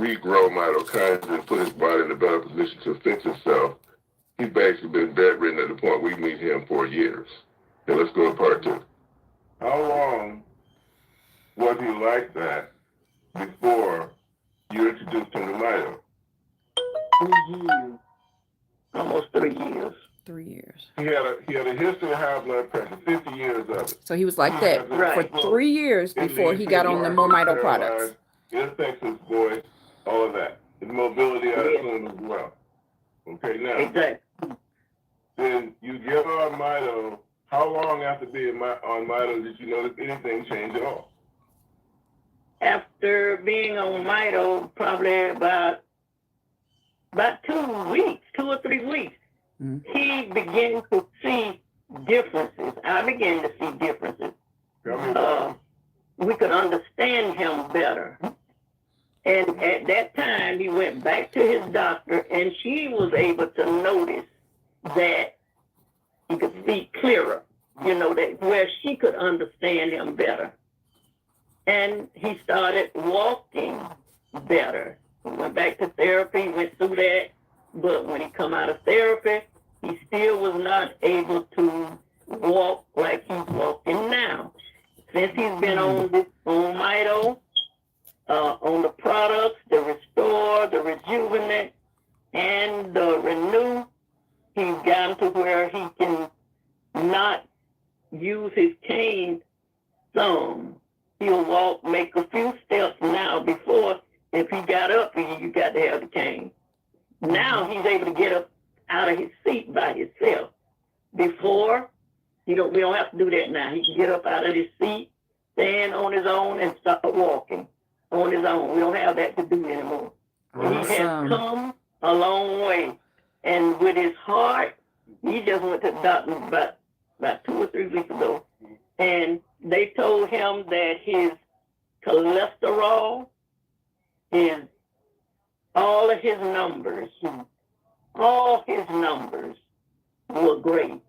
regrow mitochondria and put his body in a better position to fix itself, he's basically been bedridden at the point we meet him for years. Okay, let's go to part 2. How long was he like that before you introduced him to Mito? 3 years. Almost 3 years. 3 years. He had a history of high blood pressure, 50 years of it. So he was like that for 3 years before he got on the MoreMito products. It affects his voice, all of that. His mobility, I assume, as well. Okay, now, Exactly. then you get on Mito. How long after being on Mito did you notice anything change at all? After being on Mito, probably about 2 weeks, 2 or 3 weeks, he began to see differences. I began to see differences. We could understand him better. And at that time, he went back to his doctor, and she was able to notice that he could speak clearer, that where she could understand him better. And he started walking better. He went back to therapy, went through that, but when he come out of therapy, he still was not able to walk like he's walking now. Since he's been on Mito, on the products, the Restore, the Rejuvenate, and the Renew, he's gotten to where he can not use his cane some. He'll walk, make a few steps now. Before, if he got up, you got to have the cane. Now he's able to get up out of his seat by himself. Before, we don't have to do that now. He can get up out of his seat, stand on his own, and start walking on his own. We don't have that to do anymore. Awesome. He has come a long way. And with his heart, he just went to the doctor about 2 or 3 weeks ago. And they told him that his cholesterol, all his numbers were great.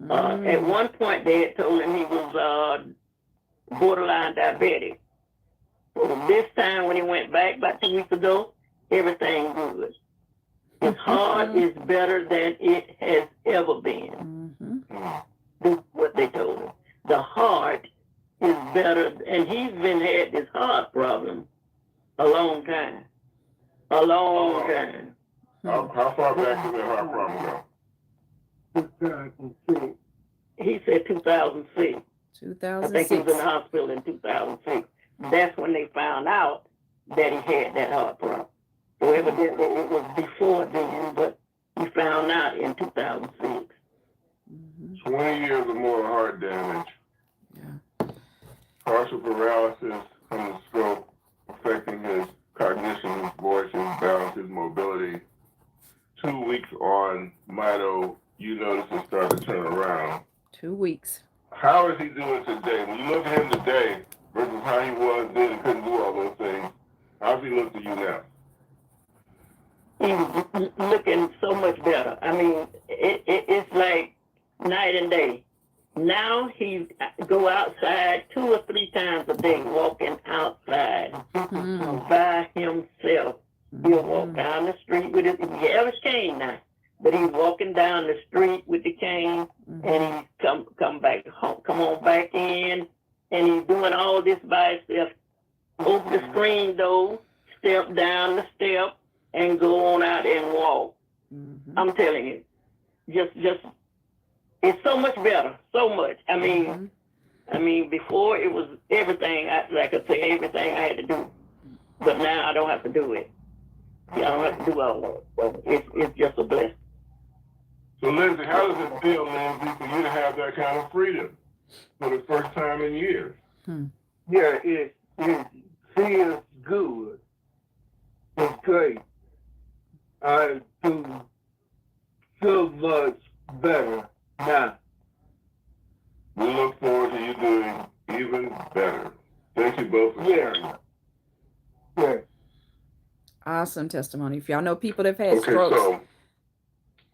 At one point, they had told him he was borderline diabetic. So this time, when he went back about 2 weeks ago, everything good. His heart is better than it has ever been. That's what they told him. The heart is better, and he's had this heart problem a long time. A long time. How far back did that heart problem go? 2006. He said 2006. 2006. I think he was in the hospital in 2006. That's when they found out that he had that heart problem. So evidently it was before then, but he found out in 2006. 20 years or more of heart damage. Yeah. Partial paralysis from the stroke, affecting his cognition, his voice, his balance, his mobility. 2 weeks on Mito, you notice it started to turn around. 2 weeks. How is he doing today? When you look at him today versus how he was then and couldn't do all those things, how's he look to you now? He's looking so much better. I mean, it's like night and day. Now he go outside 2 or 3 times a day, walking outside by himself. He'll walk down the street with his, he has a cane now, but he's walking down the street with the cane, and he come back home, come on back in, and he's doing all this by himself. Open the screen door, step down the step, and go on out and walk. I'm telling you, just it's so much better, so much. I mean, before it was everything. Like I say, everything I had to do, but now I don't have to do it. I don't have to do all that. It's just a blessing. So, Lindsay, how does it feel, Lindsay, for you to have that kind of freedom for the first time in years? Yeah, it feels good. It's great. I do so much better now. We look forward to you doing even better. Thank you both for sharing. Yeah. Awesome testimony. If y'all know people that have had strokes, so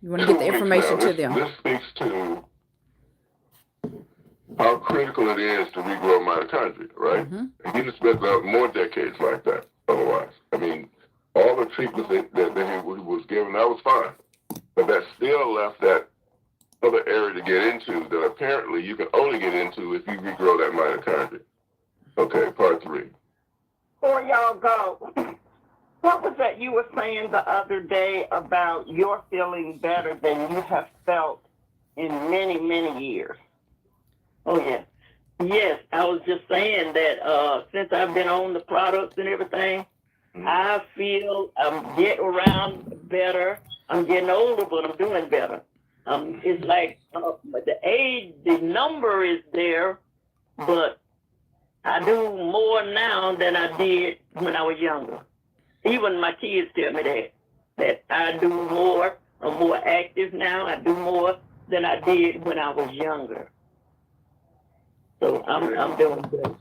you want to get the information to them. This speaks to how critical it is to regrow mitochondria, right? And you just spent more decades like that otherwise. I mean, treatments that he was given, that was fine. But that still left that other area to get into that apparently you can only get into if you regrow that mitochondria. Okay, part 3. Before y'all go, what was that you were saying the other day about your feeling better than you have felt in many, many years? Oh, yeah. Yes, I was just saying that since I've been on the products and everything, I feel I'm getting around better. I'm getting older, but I'm doing better. It's like the age, the number is there, but I do more now than I did when I was younger. Even my kids tell me that I do more. I'm more active now. I do more than I did when I was younger. So I'm doing good.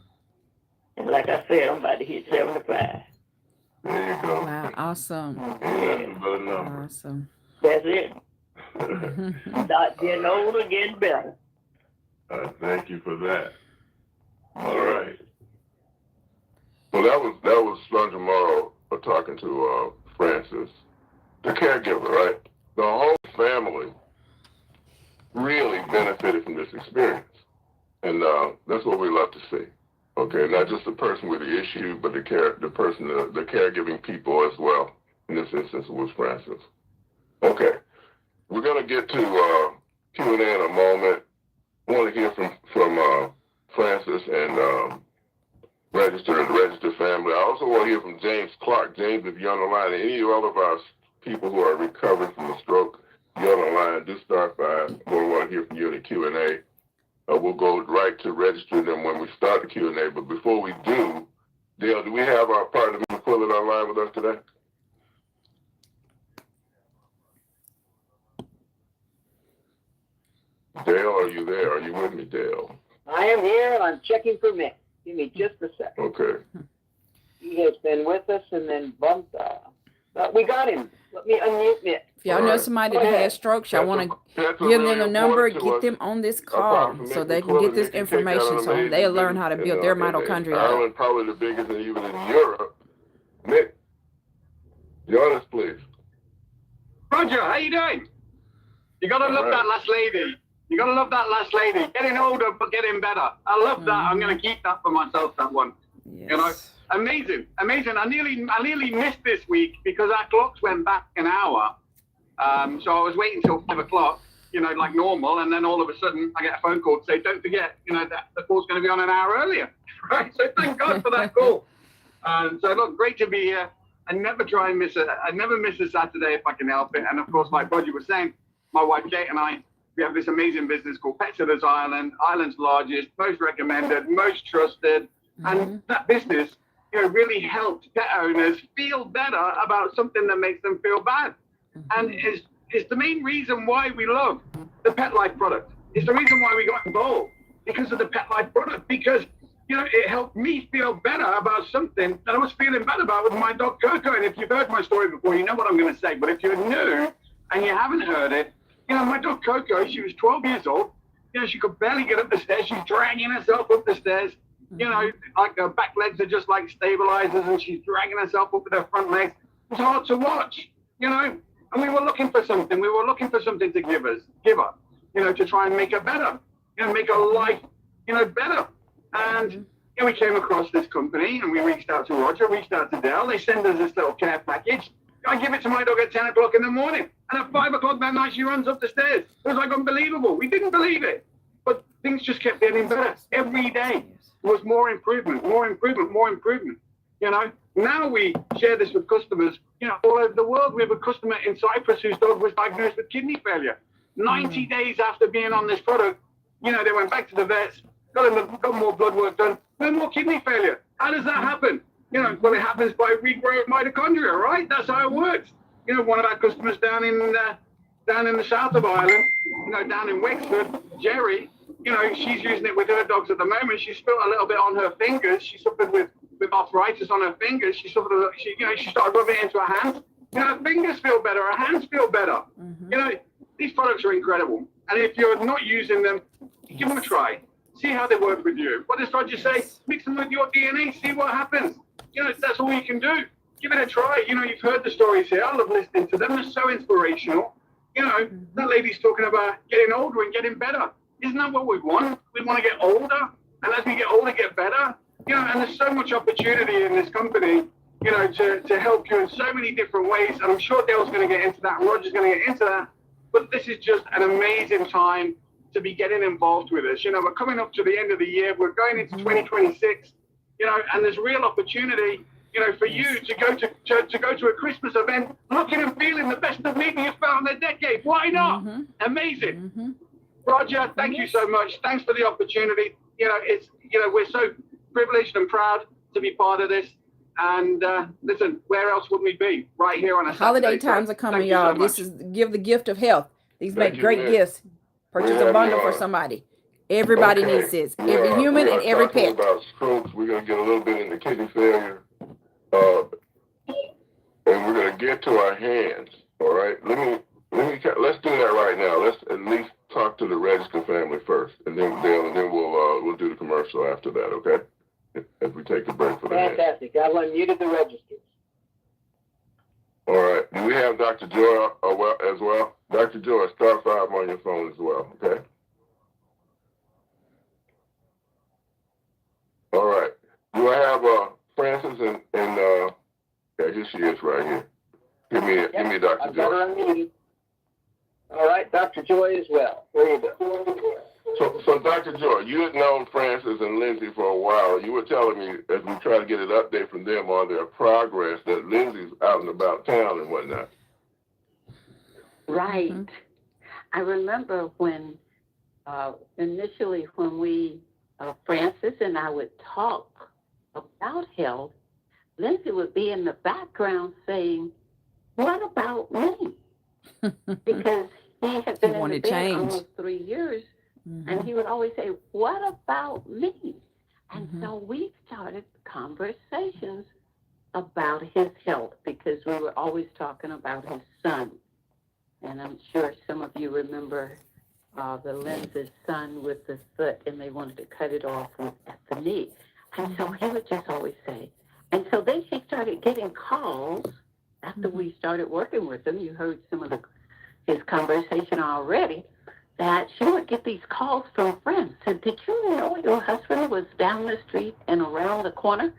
And like I said, I'm about to hit 75. There you go. Wow, awesome. Yeah. Awesome. That's it. Not getting older, getting better. Thank you for that. All right. So that was Strong tomorrow talking to Francis, the caregiver, right? The whole family really benefited from this experience, and that's what we love to see. Okay, not just the person with the issue, but the caregiving people as well. In this instance, it was Francis. Okay, we're gonna get to Q&A in a moment. I want to hear from Francis and the registered family. I also want to hear from James Clark. James, if you're on the line, and any of all of our people who are recovering from a stroke, you're on the line. Just start by. We want to hear from you in the Q&A. We'll go right to registering them when we start the Q&A. But before we do, Dale, do we have our partner McQuillan online with us today? Dale, are you there? Are you with me, Dale? I am here. I'm checking for Mick. Give me just a second. Okay. He has been with us and then bumped. We got him. Let me unmute Mick. If y'all know somebody that has strokes, y'all want to give them a number, get them on this call so they can get this information so they'll learn how to build their mitochondria. Ireland, probably the biggest, and even in Europe. Mick, join us, please. Roger, how you doing? You gotta love that last lady. You gotta love that last lady. Getting older, but getting better. I love that. I'm gonna keep that for myself. That one. Yes. You know, amazing. I nearly missed this week because our clocks went back an hour. So I was waiting till 5 o'clock, you know, like normal, and then all of a sudden I get a phone call to say, "Don't forget, you know, that the call's going to be on an hour earlier." Right. So thank God for that call. So look, great to be here. I never miss a Saturday if I can help it. And of course, like Roger was saying, my wife Kate and I, we have this amazing business called Pet Ireland, Ireland's largest, most recommended, most trusted. And that business, you know, really helps pet owners feel better about something that makes them feel bad. And is the main reason why we love the Petlife product. It's the reason why we got involved, because of the Petlife product, because, you know, it helped me feel better about something that I was feeling bad about with my dog Coco. And if you've heard my story before, you know what I'm going to say. But if you're new and you haven't heard it, you know, my dog Coco, she was 12 years old. You know, she could barely get up the stairs. She's dragging herself up the stairs. You know, like her back legs are just like stabilizers, and she's dragging herself up with her front legs. It's hard to watch, you know. And we were looking for something. We were looking for something to give her, you know, to try and make her better, you know, make her life, you know, better. And you know, we came across this company, and we reached out to Roger, reached out to Dale. They send us this little care package. I give it to my dog at 10 o'clock in the morning, and at 5 o'clock that night she runs up the stairs. It was like unbelievable. We didn't believe it, but things just kept getting better every day. There was more improvement, more improvement, more improvement. You know, now we share this with customers, you know, all over the world. We have a customer in Cyprus whose dog was diagnosed with kidney failure. 90 days after being on this product, you know, they went back to the vets, got more blood work done, no more kidney failure. How does that happen? You know, well, it happens by regrowth mitochondria, right? That's how it works. You know, one of our customers down in the south of Ireland, you know, down in Wexford, Jerry, you know, she's using it with her dogs at the moment. She spilled a little bit on her fingers. She suffered with arthritis on her fingers. She started rubbing it into her hands. You know, her fingers feel better. Her hands feel better. You know, these products are incredible. And if you're not using them, give them a try. See how they work with you. What does Roger say? Mix them with your DNA. See what happens. You know, that's all you can do. give it a try. You know, you've heard the stories here. I love listening to them. They're so inspirational. You know, that lady's talking about getting older and getting better. Isn't that what we want? We want to get older, and as we get older, get better. You know, and there's so much opportunity in this company, you know, to help you in so many different ways. And I'm sure Dale's going to get into that, and Roger's going to get into that. But this is just an amazing time to be getting involved with us. You know, we're coming up to the end of the year. We're going into 2026, you know, and there's real opportunity, you know, for you to go to a Christmas event looking and feeling the best of me you've felt in a decade. Why not? Amazing. Roger, thank you so much. Thanks for the opportunity. You know, we're so privileged and proud to be part of this. And listen, where else would we be? Right here on a holiday Saturday. times are coming, y'all. This is give the gift of health. These make great gifts. Purchase a bundle for somebody. Everybody needs this. Every human and every pet. About strokes, we're gonna get a little bit into kidney failure, and we're gonna get to our hands. All right. Let's do that right now. Let's at least talk to the registered family first, and then we'll do the commercial after that. Okay. As we take a break for the Fantastic. I've unmuted the registers. All right. Do we have Dr. Joy as well? Dr. Joy, star 5 on your phone as well, okay? All right. Do I have Francis and yeah, here she is right here. Give me Dr. I've Joy. got her unmuted. All right, Dr. Joy as well. There you go. So Dr. Joy, you had known Francis and Lindsay for a while. You were telling me, as we try to get an update from them on their progress, that Lindsay's out and about town and whatnot. Right. I remember when initially when we, Francis and I would talk about health, Lindsay would be in the background saying, "What about me?" Because he had been in the bed almost 3 years. And he would always say, "What about me?" And so we started conversations about his health because we were always talking about his son. And I'm sure some of you remember the Lenz's son with the foot, and they wanted to cut it off at the knee. And so he would just always say, and so then he started getting calls after we started working with him. You heard some of his conversation already. That she would get these calls from friends. Said, "Did you know your husband was down the street and around the corner?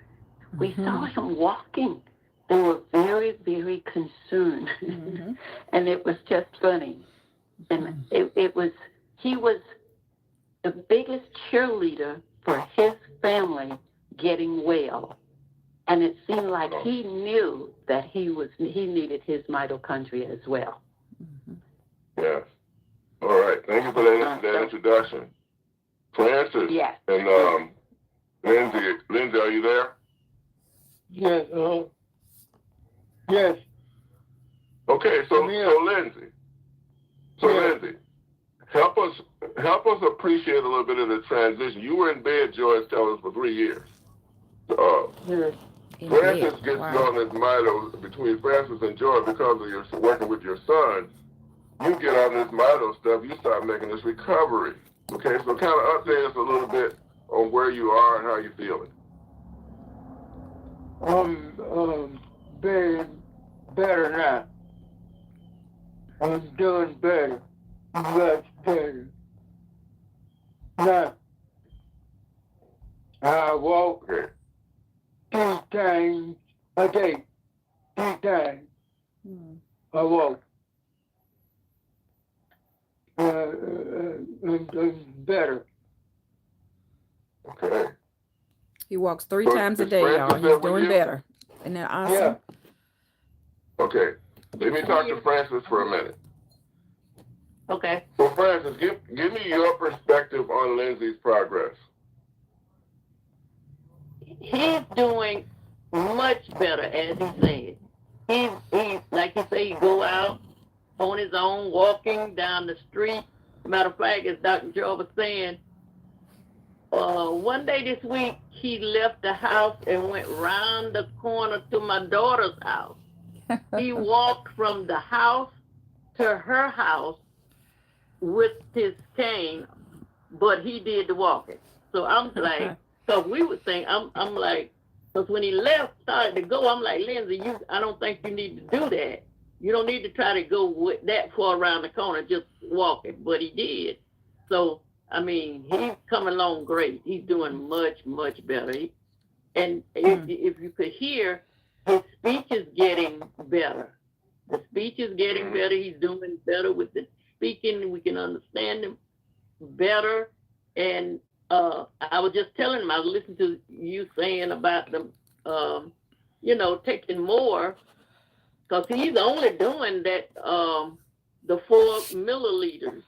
We saw him walking." They were very, very concerned. And it was just funny. And he was the biggest cheerleader for his family getting well. And it seemed like he knew that he needed his mitochondria as well. Yeah. All right. Thank you for that introduction. Francis and Lindsay, are you there? Yes. Yes. Okay. So Lindsay. Lindsay, help us appreciate a little bit of the transition. You were in bed, Joyce telling us, for 3 years. Francis gets on this mito between Francis and Joy because of your working with your son. You get on this mito stuff, you start making this recovery. Okay, so kind of update us a little bit on where you are and how you're feeling. I'm better now. I'm doing better. Much better. Now, I walk 2 times a day. 2 times. I walk. I'm better. Okay. He walks 3 times a day, y'all. He's doing better. Isn't that awesome? Yeah. Okay. Let me talk to Francis for a minute. Okay. So Francis, give me your perspective on Lindsay's progress. He's doing much better, as he said. He's like you say, he go out on his own, walking down the street. Matter of fact, as Dr. Joe was saying, one day this week, he left the house and went round the corner to my daughter's house. He walked from the house to her house with his cane, but he did the walking. So I'm like, so we would think, I'm like, Because when he left, started to go, I'm like, Lindsay, I don't think you need to do that. You don't need to try to go that far around the corner, just walking. But he did. So, I mean, he's coming along great. He's doing much, much better. If you could hear, his speech is getting better. The speech is getting better. He's doing better with the speaking. We can understand him better. And I was just telling him, I was listening to you saying about them, taking more, because he's only doing that, the 4 milliliters.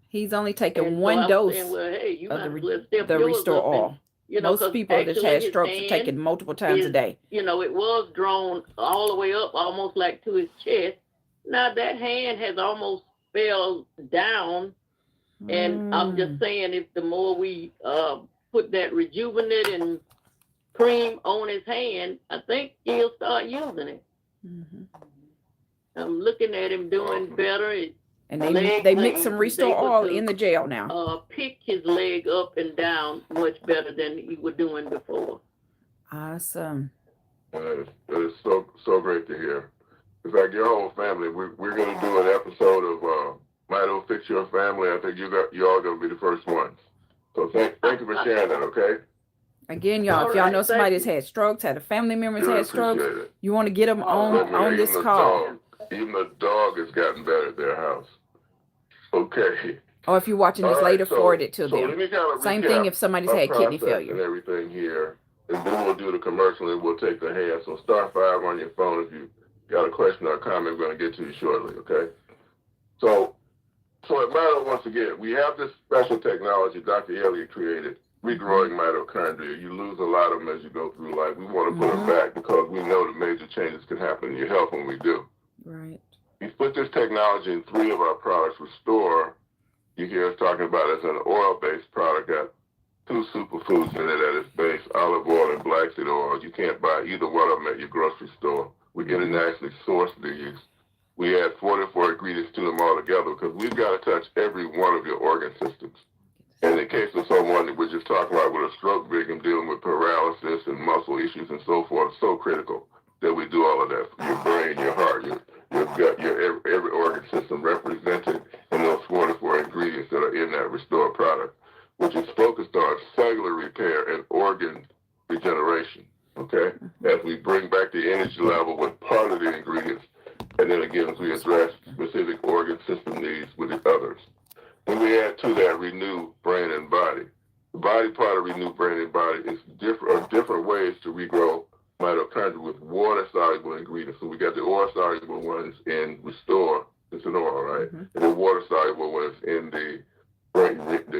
He's only taking And one so dose saying, well, hey, you of might as well step the yours Restore up and, Oil. Most people that actually had his strokes are hand taking multiple times a day. it was drawn all the way up, almost like to his chest. Now that hand has almost fell down, and I'm just saying, if the more we put that rejuvenate and cream on his hand, I think he'll start using it. I'm looking at him doing better. And they mix some Restore Oil in the gel now. Pick his leg up and down much better than he was doing before. Awesome. That is so great to hear. In fact, your whole family, we're going to do an episode of Mito Fix Your Family. I think you all going to be the first ones. So thank you for sharing that, okay? Again, y'all, if y'all know somebody that's had strokes, had a family member that's had strokes, you want to get them on this call. Even the dog has gotten better at their house. Okay. Or if you're watching this later, forward it to them. Let me kind of Same thing if somebody's had kidney failure. And everything here. And then we'll do the commercial and we'll take the hand. So star 5 on your phone if you got a question or a comment. We're going to get to you shortly, okay? So at Mito, once again, we have this special technology Dr. Elliott created, regrowing mitochondria. You lose a lot of them as you go through life. We want to put them back because we know the major changes can happen in your health when we do. Right. We put this technology in 3 of our products. Restore, you hear us talking about as an oil-based product, got 2 superfoods in it at its base, olive oil and black seed oil. You can't buy either one of them at your grocery store. We internationally source these. We add 44 ingredients to them all together because we've got to touch every one of your organ systems. And in case of someone that we're just talking about with a stroke victim dealing with paralysis and muscle issues and so forth, it's so critical that we do all of that for your brain, your heart, your gut, your every organ system represented in those 44 ingredients that are in that Restore product, which is focused on cellular repair and organ regeneration, okay? As we bring back the energy level with part of the ingredients, and then again, as we address specific organ system needs with the others. Then we add to that Renew Brain and Body. The body part of Renew Brain and Body is different ways to regrow mitochondria with water-soluble ingredients. So we got the oil-soluble ones in Restore, it's an oil, right? And the water-soluble ones in the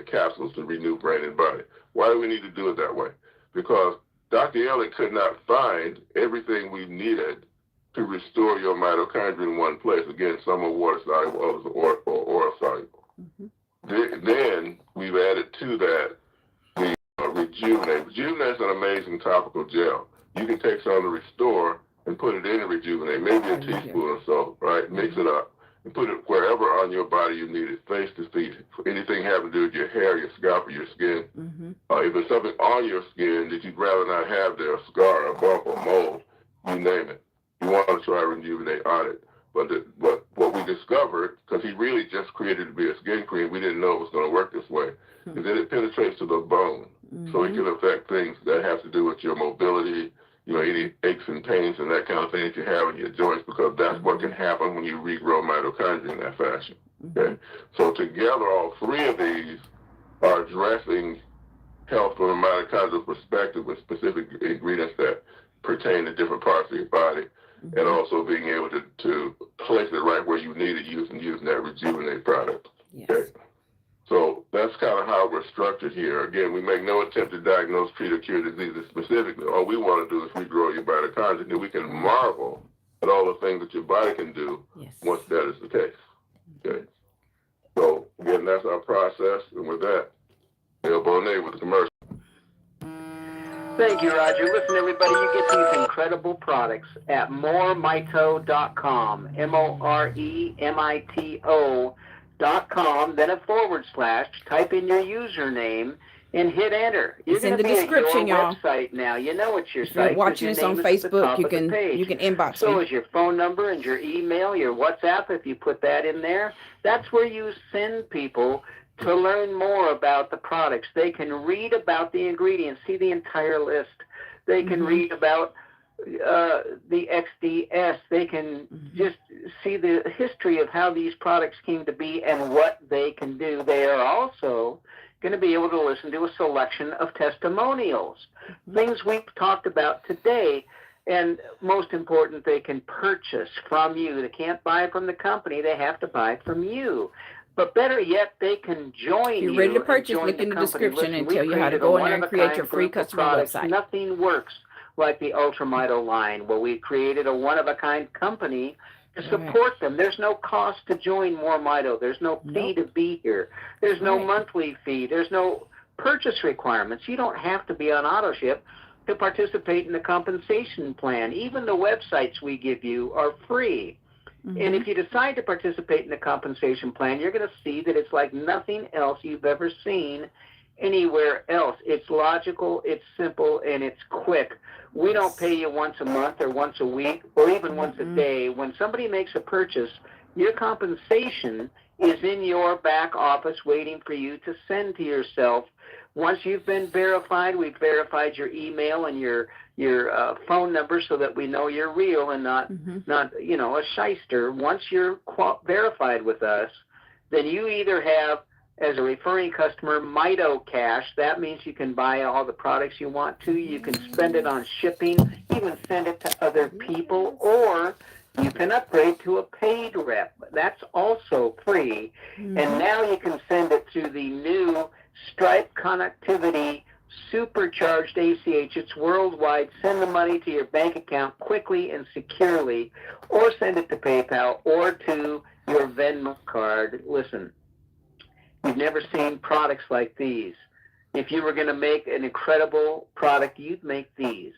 capsules to Renew Brain and Body. Why do we need to do it that way? Because Dr. Elliott could not find everything we needed to restore your mitochondria in one place. Again, some are water-soluble, others are oil-soluble. Then we've added to that the Rejuvenate. Rejuvenate is an amazing topical gel. You can take some of the Restore and put it in the Rejuvenate, maybe a teaspoon or so, right? Mix it up and put it wherever on your body you need it, face to feet. Anything having to do with your hair, your scalp, or your skin. If it's something on your skin that you'd rather not have there, a scar, a bump, a mold, you name it. You want to try Rejuvenate on it. But what we discovered, because he really just created it to be a skin cream, we didn't know it was going to work this way, is that it penetrates to the bone. So it can affect things that have to do with your mobility, any aches and pains and that kind of thing that you have in your joints, because that's what can happen when you regrow mitochondria in that fashion. Okay? So together, all 3 of these are addressing health from a mitochondrial perspective with specific ingredients that pertain to different parts of your body. And also being able to place it right where you need it using that Rejuvenate product. Okay? So that's kind of how we're structured here. Again, we make no attempt to diagnose, treat, or cure diseases specifically. All we want to do is regrow your mitochondria, and we can marvel at all the things that your body can do once that is the case. Okay? So, again, that's our process. And with that, Neil Bonet with the commercial. Thank you, Roger. Listen, everybody, you get these incredible products at MoreMito.com, MoreMito.com, then a /, type in your username, and hit enter. You're It's in going the to be description, at your y'all. website now. You know it's your If you're site. 'cause watching your this on name is at the Facebook, top you of the can page. inbox So me. is your phone number and your email, your WhatsApp, if you put that in there. That's where you send people to learn more about the products. They can read about the ingredients, see the entire list. They can read about the XDS. They can just see the history of how these products came to be and what they can do. They are also going to be able to listen to a selection of testimonials, things we've talked about today. And most important, they can purchase from you. They can't buy from the company. They have to buy from you. But better yet, they can join you. If you're ready to purchase, look look in the description and tell you how to go in there and create your free customer website. Nothing works like the UltraMito line, where we created a one-of-a-kind company to support them. There's no cost to join MoreMito. There's no fee to be here. There's no monthly fee. There's no purchase requirements. You don't have to be on auto ship to participate in the compensation plan. Even the websites we give you are free. And if you decide to participate in the compensation plan, you're going to see that it's like nothing else you've ever seen anywhere else. It's logical, it's simple, and it's quick. We don't pay you once a month or once a week or even once a day. When somebody makes a purchase, your compensation is in your back office waiting for you to send to yourself. Once you've been verified, we've verified your email and your phone number so that we know you're real and not a shyster. Once you're verified with us, then you either have, as a referring customer, Mito Cash. That means you can buy all the products you want to. You can spend it on shipping, even send it to other people, or you can upgrade to a paid rep. That's also free. And now you can send it to the new Stripe Connectivity Supercharged ACH. It's worldwide. Send the money to your bank account quickly and securely, or send it to PayPal or to your Venmo card. Listen, you've never seen products like these. If you were going to make an incredible product, you'd make these.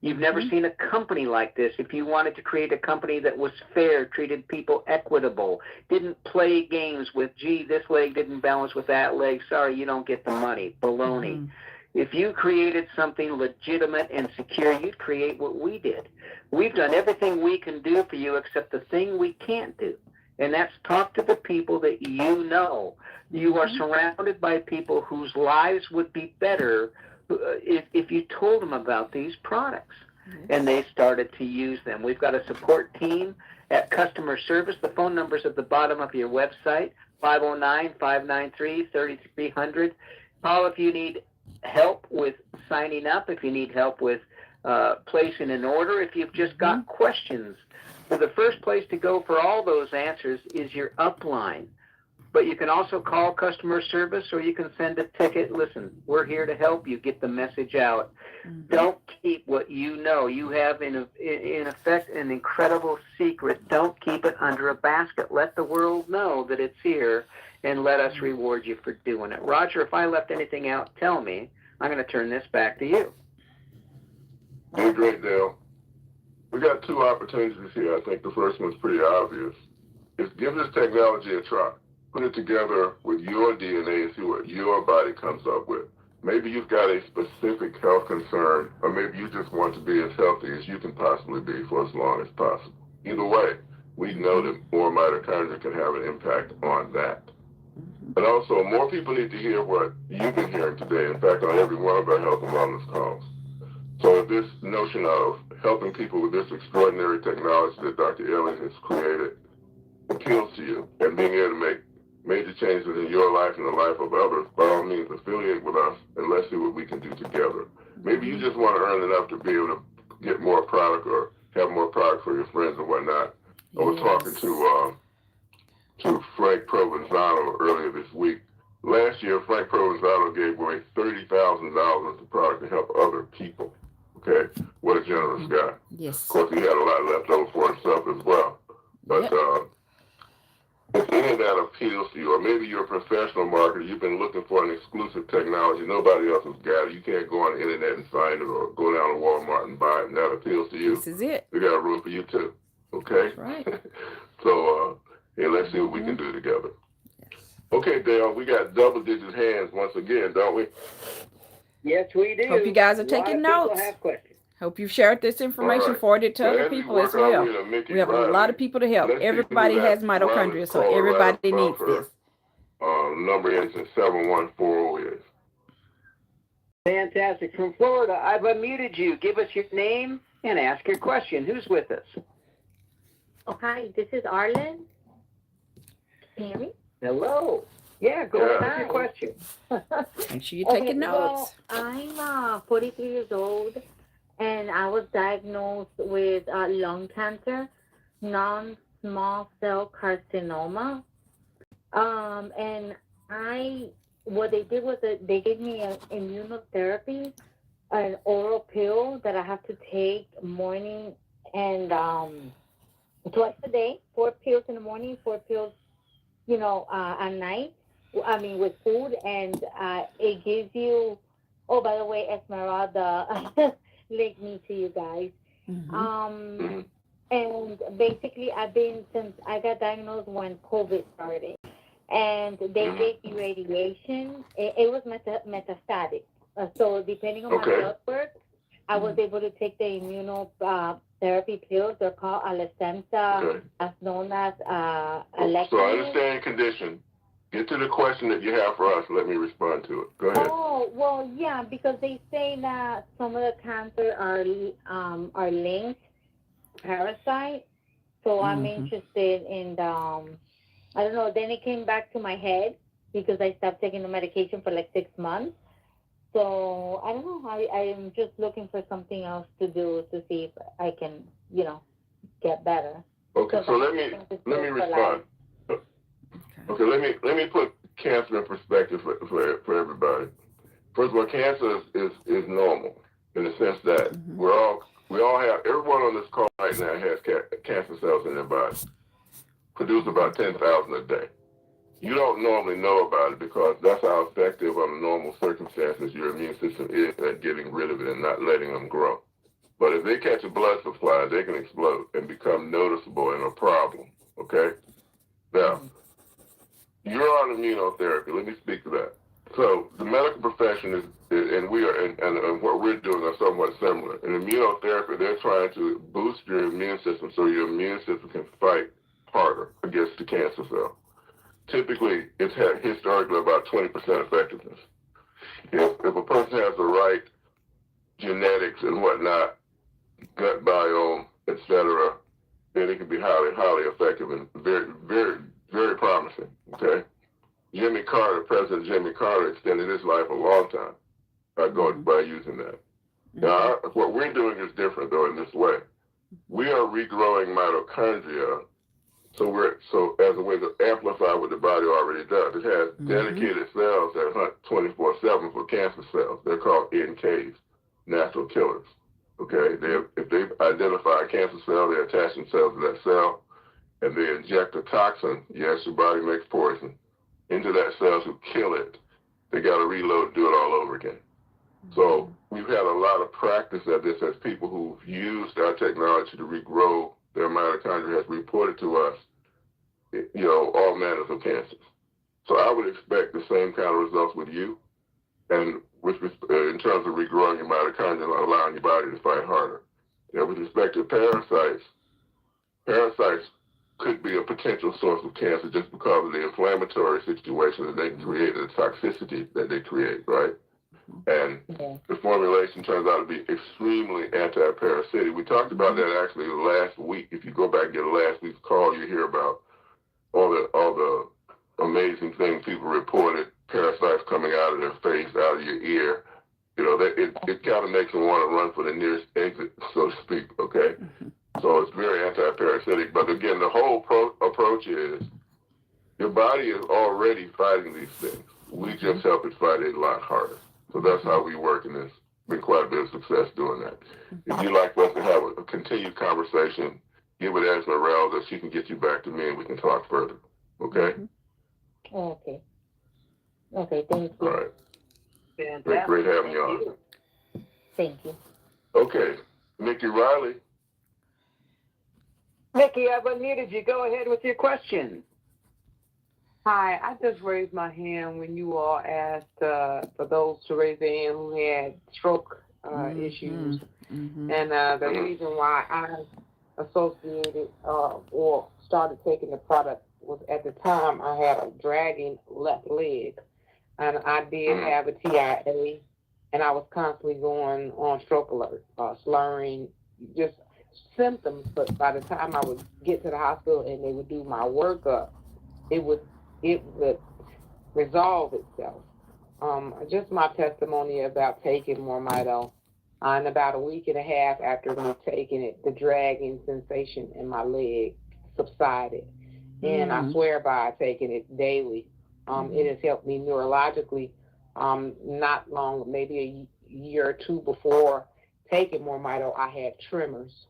You've never seen a company like this. If you wanted to create a company that was fair, treated people equitable, didn't play games with, gee, this leg didn't balance with that leg, sorry, you don't get the money. Baloney. If you created something legitimate and secure, you'd create what we did. We've done everything we can do for you except the thing we can't do, and that's talk to the people that you know. You are surrounded by people whose lives would be better if you told them about these products and they started to use them. We've got a support team at customer service. The phone number's at the bottom of your website, 509-593-3300. Call if you need help with signing up, if you need help with placing an order, if you've just got questions. So the first place to go for all those answers is your upline. But you can also call customer service, or you can send a ticket. Listen, we're here to help you get the message out. Don't keep what you know. You have, in effect, an incredible secret. Don't keep it under a basket. Let the world know that it's here, and let us reward you for doing it. Roger, if I left anything out, tell me. I'm going to turn this back to you. Did great, Dale. We got two opportunities here. I think the first one's pretty obvious. Is give this technology a try. Put it together with your DNA and see what your body comes up with. Maybe you've got a specific health concern, or maybe you just want to be as healthy as you can possibly be for as long as possible. Either way, we know that more mitochondria can have an impact on that. But also, more people need to hear what you've been hearing today. In fact, on every one of our health and wellness calls. So this notion of helping people with this extraordinary technology that Dr. Elliott has created appeals to you, and being able to make major changes in your life and the life of others, by all means, affiliate with us and let's see what we can do together. Maybe you just want to earn enough to be able to get more product or have more product for your friends and whatnot. I was talking to Frank Provenzano earlier this week. Last year, Frank Provenzano gave away $30,000 of product to help other people. Okay? What a generous guy. Yes. Of course, he had a lot left over for himself as well. But if any of that appeals to you, or maybe you're a professional marketer, you've been looking for an exclusive technology, nobody else has got it, you can't go on the internet and find it, or go down to Walmart and buy it, and that appeals to you. This is it. We got room for you too, okay? That's right. So, let's see what we can do together. Okay, Dale, we got double-digit hands once again, don't we? Yes, we do. Hope you guys are A lot taking of people notes. have questions. Hope you've shared this information, All right. forwarded it to So other as we people as work our well. way to Mickey We have a Riley, lot of people to help. let's see who Everybody that has mitochondria, Riley's so caller right everybody above needs her, this. number ends in 7140 is. Fantastic. From Florida, I've unmuted you. Give us your name and ask your question. Who's with us? Oh, hi, this is Arlen. Can you hear me? Hello. Yeah, go ahead with your question. Make sure you're taking notes. Well, I'm 43 years old, and I was diagnosed with lung cancer, non-small cell carcinoma. And what they did was that they gave me an immunotherapy, an oral pill that I have to take morning and twice a day, 4 pills in the morning, 4 pills, at night. I mean, with food, and it gives you. Oh, by the way, Esmeralda linked me to you guys. And basically, since I got diagnosed when COVID started, and they gave me radiation. It was metastatic. So depending on my blood work, I was able to take the immunotherapy pills. They're called Alecensa, as known as Alexa. So I understand your condition. Get to the question that you have for us. Let me respond to it. Go ahead. Oh, well, yeah, because they say that some of the cancer are linked parasite. So I'm interested in I don't know. Then it came back to my head because I stopped taking the medication for like 6 months. So I don't know. I'm just looking for something else to do to see if I can, get better. Okay, so let me respond. Okay, let me put cancer in perspective for everybody. First of all, cancer is normal in the sense that we all have, everyone on this call right now has cancer cells in their body. Produce about 10,000 a day. You don't normally know about it because that's how effective under normal circumstances your immune system is at getting rid of it and not letting them grow. But if they catch a blood supply, they can explode and become noticeable and a problem, okay? Now, you're on immunotherapy. Let me speak to that. So the medical profession is, and what we're doing are somewhat similar. In immunotherapy, they're trying to boost your immune system so your immune system can fight harder against the cancer cell. Typically, it's had historically about 20% effectiveness. If a person has the right genetics and whatnot, gut biome, etc., then it can be highly, highly effective and very, very, very promising, okay? President Jimmy Carter extended his life a long time by using that. Now, what we're doing is different, though, in this way. We are regrowing mitochondria so as a way to amplify what the body already does. It has dedicated cells that hunt 24/7 for cancer cells. They're called NKs, natural killers. Okay, if they identify a cancer cell, they attach themselves to that cell, and they inject a toxin. Yes, your body makes poison into that cell to kill it. They got to reload and do it all over again. So we've had a lot of practice at this as people who've used our technology to regrow their mitochondria has reported to us, all manners of cancers. So I would expect the same kind of results with you, and in terms of regrowing your mitochondria and allowing your body to fight harder. With respect to parasites could be a potential source of cancer just because of the inflammatory situation that they create, the toxicity that they create, right? And the formulation turns out to be extremely anti-parasitic. We talked about that actually last week. If you go back and get last week's call, you hear about all the amazing things people reported, parasites coming out of their face, out of your ear. It kind of makes them want to run for the nearest exit, so to speak, okay? So it's very anti-parasitic. But again, the whole approach is your body is already fighting these things. We just help it fight it a lot harder. So that's how we work, and there's been quite a bit of success doing that. If you'd like us to have a continued conversation, get with Esmeralda. She can get you back to me, and we can talk further. Okay? Okay. Okay, thank you. All right. Great having you on. Thank you. Okay. Mickey Riley. Mickey, I've unmuted you. Go ahead with your question. Hi, I just raised my hand when you all asked for those to raise their hand who had stroke issues. Mm-hmm. And the reason why I associated or started taking the product was at the time I had a dragging left leg. And I did have a TIA, and I was constantly going on stroke alert, slurring, just symptoms. But by the time I would get to the hospital and they would do my workup, it would resolve itself. Just my testimony about taking MoreMito. In about a week and a half after me taking it, the dragging sensation in my leg subsided. And I swear by taking it daily. It has helped me neurologically. Not long, maybe a year or two before taking MoreMito, I had tremors.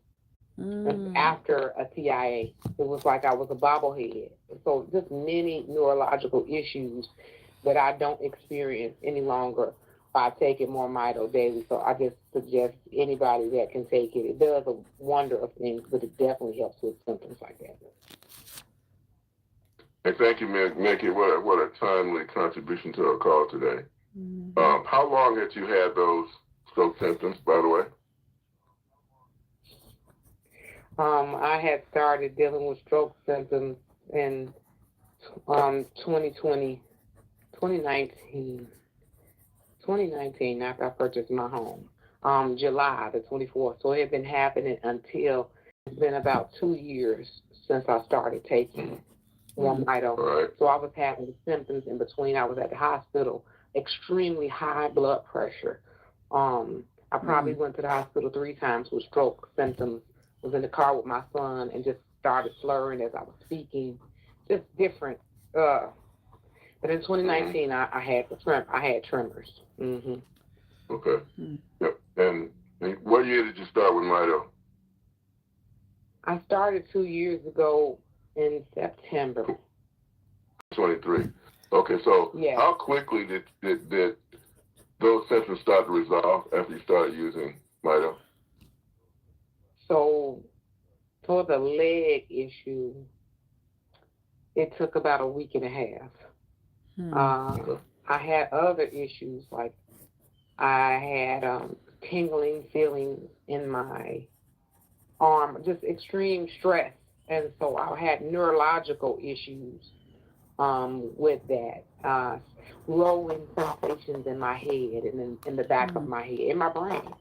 After a TIA, it was like I was a bobblehead. So just many neurological issues that I don't experience any longer by taking MoreMito daily. So I just suggest anybody that can take it. It does a wonder of things, but it definitely helps with symptoms like that. And thank you, Mickey. What a timely contribution to our call today. How long had you had those stroke symptoms, by the way? I had started dealing with stroke symptoms in 2019 after I purchased my home, July the 24th. So it had been happening until it's been about 2 years since I started taking MoreMito. Right. So I was having symptoms in between. I was at the hospital, extremely high blood pressure. I probably went to the hospital 3 times with stroke symptoms. Was in the car with my son and just started slurring as I was speaking, just different. But in 2019, I had tremors. Okay. Yep. And what year did you start with Mito? I started 2 years ago in September. 23. Okay, so yes. How quickly did those symptoms start to resolve after you started using Mito? So for the leg issue, it took about a week and a half. I had other issues, like I had tingling feelings in my arm, just extreme stress. And so I had neurological issues with that, rolling sensations in my head and in the back of my head, in my brain.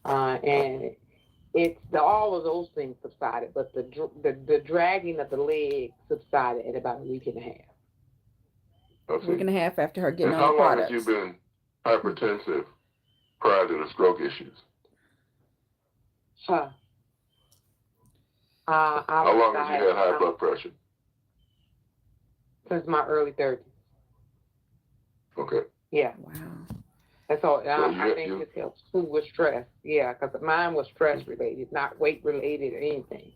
And all of those things subsided, but the dragging of the leg subsided in about a week and a half. A week and a half after her getting and on the products. How long have you been hypertensive prior to the stroke issues? How long have you had high blood pressure? Since my early 30s. Okay. Yeah. Wow. And so I think it helps too with stress. Yeah, because mine was stress related, not weight related or anything.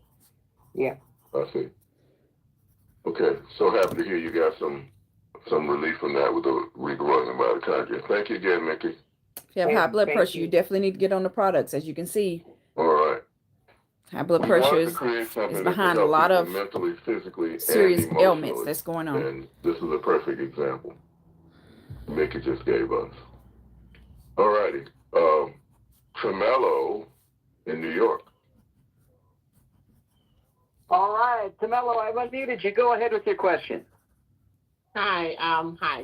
Yeah. I see. Okay. So happy to hear you got some relief from that with the regrowing of mitochondria. Thank you again, Mickey. If you have high blood pressure, you definitely need to get on the products, as you can see. All right. High blood pressure is behind a lot of mentally, physically, serious and ailments that's going on. And this is a perfect example Mickey just gave us. All righty. Tremello in New York. All right, Tremello, I've unmuted you. Go ahead with your question. Hi,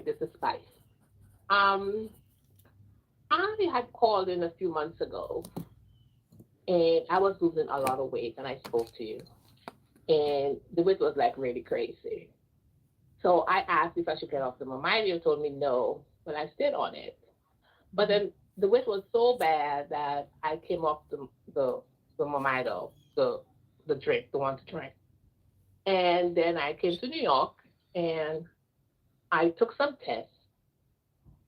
this is Spice. I had called in a few months ago, and I was losing a lot of weight, and I spoke to you, and the weight was like really crazy. So I asked if I should get off the MoreMito. You told me no, but I stayed on it. But then the weight was so bad that I came off the MoreMito, the drink, the one to drink. And then I came to New York, and I took some tests,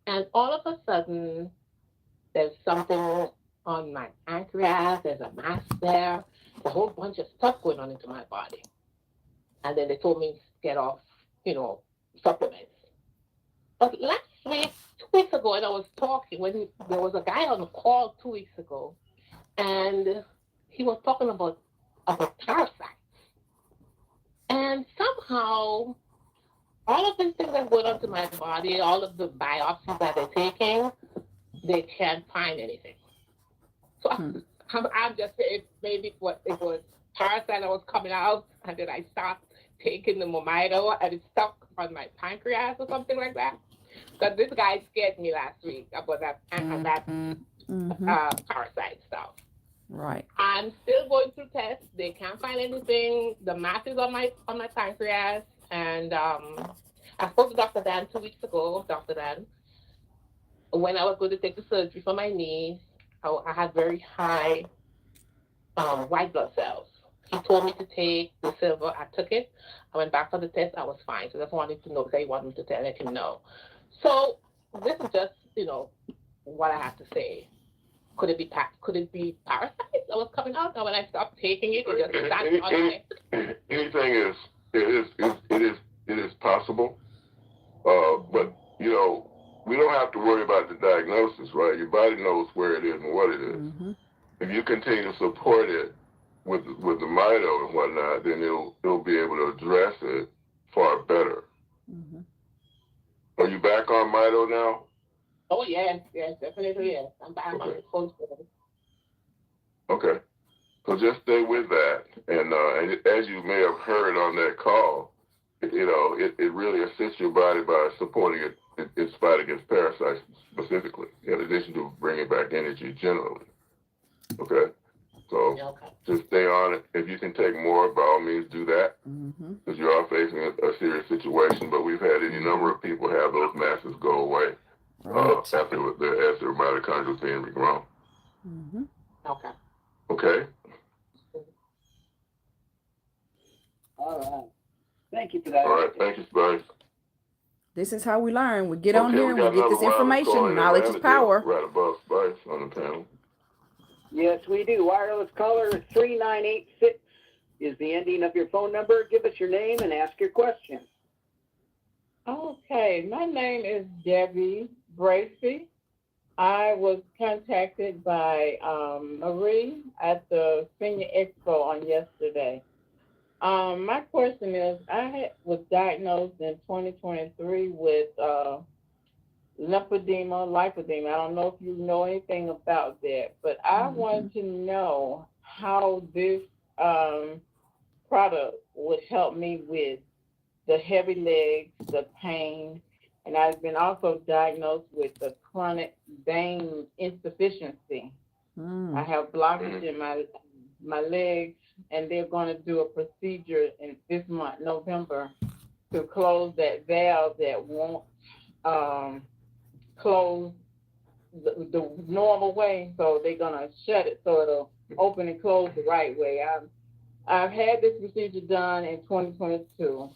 and all of a sudden, there's something on my pancreas, there's a mass there, a whole bunch of stuff going on into my body. And then they told me to get off, supplements. But last week, 2 weeks ago, and I was talking, when there was a guy on the call 2 weeks ago, and he was talking about parasites. And somehow all of these things that go onto my body, all of the biopsies that they're taking, they can't find anything. So I'm just saying maybe what it was parasite that was coming out, and then I stopped taking the MoreMito, and it stuck on my pancreas or something like that. Because this guy scared me last week about that parasite stuff. Right. I'm still going through tests. They can't find anything. The mass is on my pancreas, and I spoke to Dr. Dan 2 weeks ago. Dr. Dan, when I was going to take the surgery for my knee, I had very high white blood cells. He told me to take the silver. I took it. I went back for the test. I was fine. So I just wanted to know because he wanted me to let him know. So this is just, what I have to say. Could it be parasites that was coming out? And when I stopped taking it, it just started on it. Anything is, it is possible. But, we don't have to worry about the diagnosis, right? Your body knows where it is and what it is. Mm-hmm. If you continue to support it with the Mito and whatnot, then it'll be able to address it far better. Mm-hmm. Are you back on Mito now? Oh, yes, definitely, yes. I'm back on the full screen. Okay. So just stay with that. And as you may have heard on that call, it really assists your body by supporting it its fight against parasites specifically, in addition to bringing back energy generally. Okay? So just stay on it. If you can take more, by all means do that, because you are facing a serious situation. But we've had any number of people have those masses go away after as their mitochondria is being regrown. Mm-hmm. Okay. Okay? All right. Thank you for that. All right. Thank you, Spice. This is how we learn. We get on here and we get this information. Knowledge is power. Right above Spice on the panel. Yes, we do. Wireless caller 3986 is the ending of your phone number. Give us your name and ask your question. Okay, my name is Debbie Bracy. I was contacted by Marie at the Senior Expo on yesterday. My question is, I was diagnosed in 2023 with lipedema. I don't know if you know anything about that, but I want to know how this product would help me with the heavy legs, the pain, and I've been also diagnosed with the chronic vein insufficiency. I have blockage in my legs, and they're going to do a procedure in this month, November, to close that valve that won't close the normal way. So they're going to shut it so it'll open and close the right way. I've had this procedure done in 2022,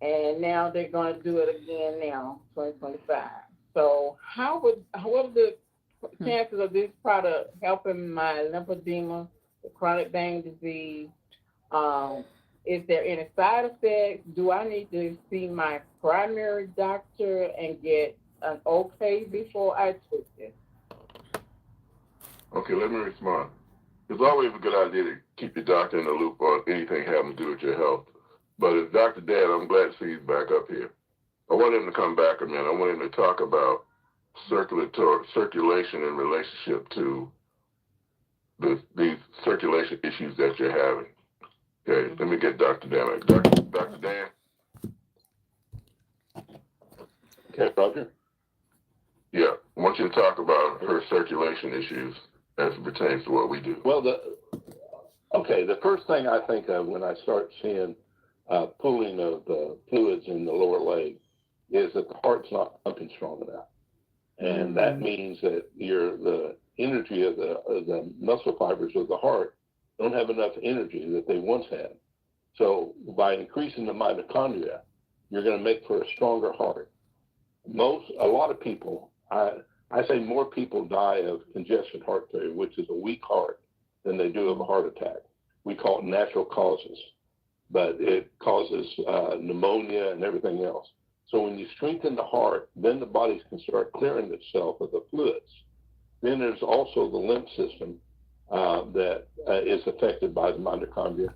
and now they're going to do it again now, 2025. So what are the chances of this product helping my lymphedema, the chronic vein disease? Is there any side effects? Do I need to see my primary doctor and get an okay before I take this? Okay, let me respond. It's always a good idea to keep your doctor in the loop on anything having to do with your health. But as Dr. Dan, I'm glad to see he's back up here. I want him to come back a minute. I want him to talk about circulation in relationship to these circulation issues that you're having. Okay, let me get Dr. Dan. Dr. Dan? Okay, Roger. Yeah, I want you to talk about her circulation issues as it pertains to what we do. Well, the first thing I think of when I start seeing pooling of fluids in the lower leg is that the heart's not pumping strong enough. And that means that the energy of the muscle fibers of the heart don't have enough energy that they once had. So by increasing the mitochondria, you're going to make for a stronger heart. A lot of people, I say more people die of congested heart failure, which is a weak heart, than they do of a heart attack. We call it natural causes, but it causes pneumonia and everything else. So when you strengthen the heart, then the body can start clearing itself of the fluids. Then there's also the lymph system that is affected by the mitochondria.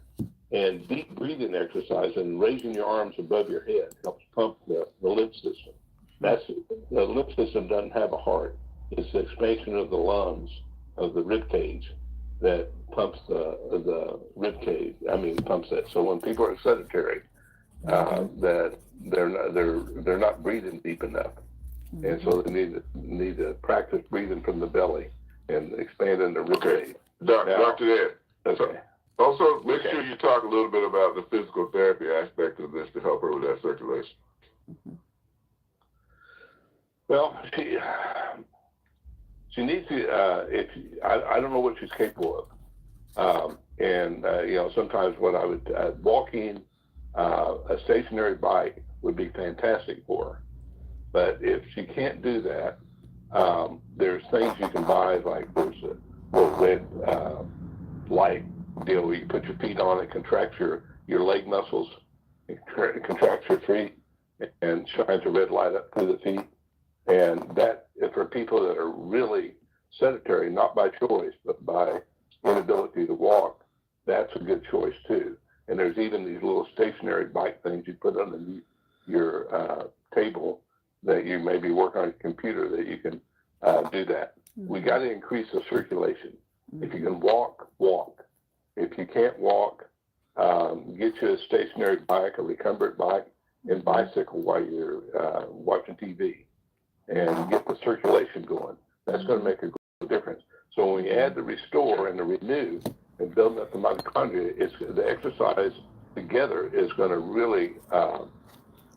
And deep breathing exercise and raising your arms above your head helps pump the lymph system. The lymph system doesn't have a heart. It's the expansion of the lungs, of the rib cage, that pumps the rib cage. Pumps that. So when people are sedentary, that they're not breathing deep enough, and so they need to practice breathing from the belly and expanding the rib cage. Dr. Ed. Okay. Also, make sure you talk a little bit about the physical therapy aspect of this to help her with that circulation. Well, she needs to. I don't know what she's capable of, sometimes what I would walking, a stationary bike would be fantastic for her. But if she can't do that, there's things you can buy, like there's a little red light deal where you put your feet on it, contracts your leg muscles, contracts your feet, and shines a red light up through the feet. And that, for people that are really sedentary, not by choice, but by inability to walk, that's a good choice too. And there's even these little stationary bike things you put underneath your table that you maybe work on your computer that you can do that. We got to increase the circulation. If you can walk, walk. If you can't walk, get you a stationary bike, a recumbent bike, and bicycle while you're watching TV, and get the circulation going. That's going to make a great difference. So when we add the restore and the renew and building up the mitochondria, the exercise together is going to really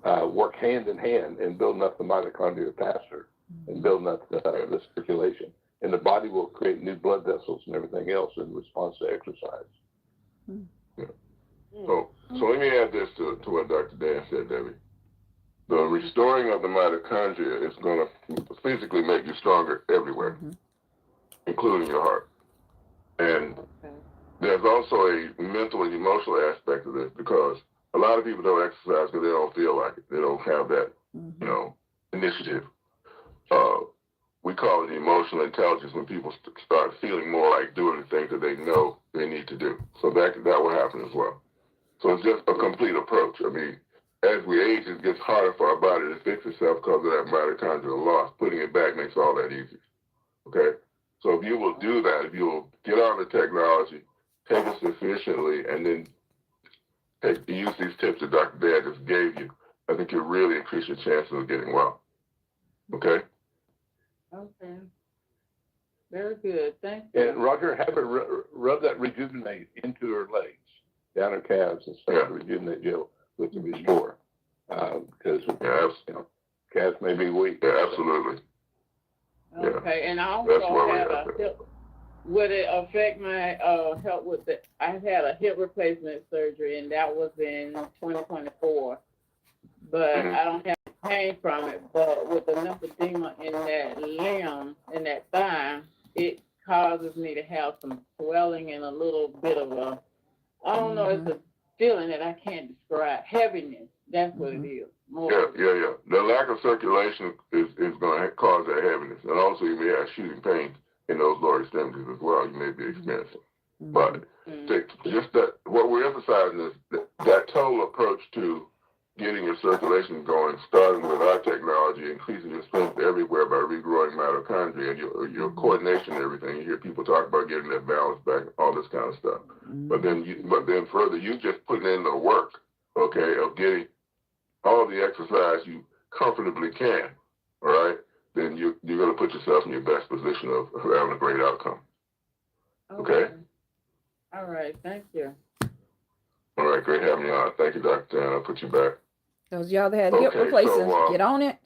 work hand in hand in building up the mitochondria faster and building up the circulation. And the body will create new blood vessels and everything else in response to exercise. Yeah. So let me add this to what Dr. Dan said, Debbie. The restoring of the mitochondria is going to physically make you stronger everywhere, including your heart. And there's also a mental and emotional aspect of this, because a lot of people don't exercise because they don't feel like it. They don't have that, initiative. We call it emotional intelligence, when people start feeling more like doing the things that they know they need to do. So that will happen as well. So it's just a complete approach. I mean, as we age, it gets harder for our body to fix itself because of that mitochondrial loss. Putting it back makes all that easy. Okay? So if you will do that, if you will get on the technology, take it sufficiently, and then use these tips that Dr. Dan just gave you, I think you'll really increase your chances of getting well. Okay? Okay. Very good. Thank you. And Roger, have her rub that Rejuvenate into her legs, down her calves, and start the Rejuvenate Gel with the Restore. Because calves may be weak. Yeah, absolutely. Okay, and I also have a hip. Would it affect my health with the? I had a hip replacement surgery, and that was in 2024. But I don't have pain from it. But with the lymphedema in that limb, in that thigh, it causes me to have some swelling and a little bit of a, I don't know, it's a feeling that I can't describe. Heaviness. That's what it is. Yeah. The lack of circulation is going to cause that heaviness. And also you may have shooting pains in those lower extremities as well. You may be experiencing. But just that, what we're emphasizing is that total approach to getting your circulation going, starting with our technology, increasing your strength everywhere by regrowing mitochondria and your coordination and everything. You hear people talk about getting that balance back, all this kind of stuff. But then further, you just putting in the work, okay, of getting all the exercise you comfortably can, all right? Then you're going to put yourself in your best position of having a great outcome. Okay? All right. Thank you. All right. Great having you on. Thank you, Dr. Dan. I'll put you back. Those y'all that had hip replacements, get on it.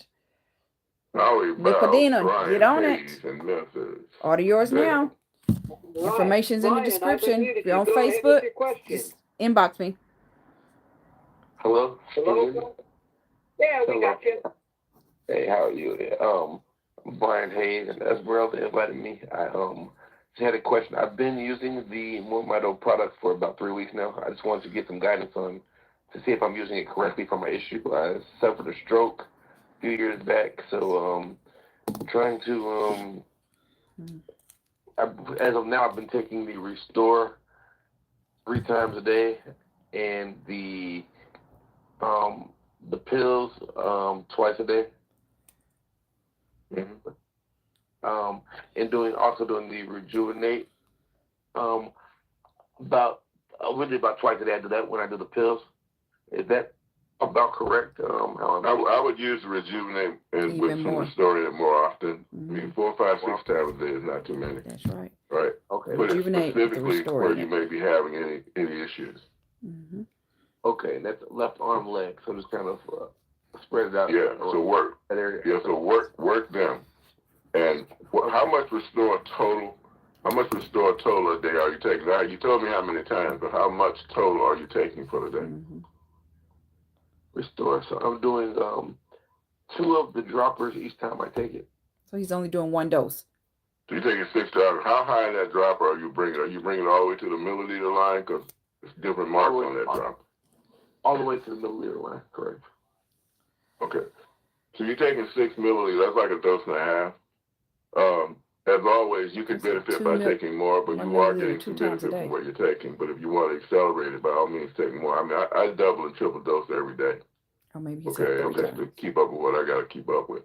Nicodemus, get on it. Order yours now. Information's in the description. If you're on Facebook, just inbox me. Hello? Yeah, we got you. Hey, how are you? I'm Brian Hayes, and Esmeralda invited me. I just had a question. I've been using the MoreMito product for about 3 weeks now. I just wanted to get some guidance on to see if I'm using it correctly for my issue. I suffered a stroke a few years back, so trying to, as of now, I've been taking the Restore 3 times a day, and the pills twice a day. Mm-hmm. And also doing the Rejuvenate about twice a day. I do that when I do the pills. Is that about correct? I would use the Rejuvenate and with some Restoring it more often. I mean, 4, 5, 6 times a day is not too many. That's right. Right. Okay. But Rejuvenate specifically where you may be having any issues. Mm-hmm. Okay, and that's left arm, leg. So just kind of spread it out. Yeah. So work. That area. Yeah. So work them. And how much Restore total? How much Restore total a day are you taking? Now you told me how many times, but how much total are you taking for the day? Mm-hmm. Restore. So I'm doing 2 of the droppers each time I take it. So he's only doing 1 dose. So you're taking 6 droppers. How high in that dropper are you bringing? Are you bringing it all the way to the milliliter line? Because it's different marks on that dropper. All the way to the milliliter line, correct. Okay. So you're taking 6 milliliters. That's like a dose and a half. As always, you can benefit by taking more, but you are getting some benefit from what you're taking. But if you want to accelerate it, by all means, take more. I mean, I double and triple dose every day. Or maybe okay, just to keep up with what I got to keep up with.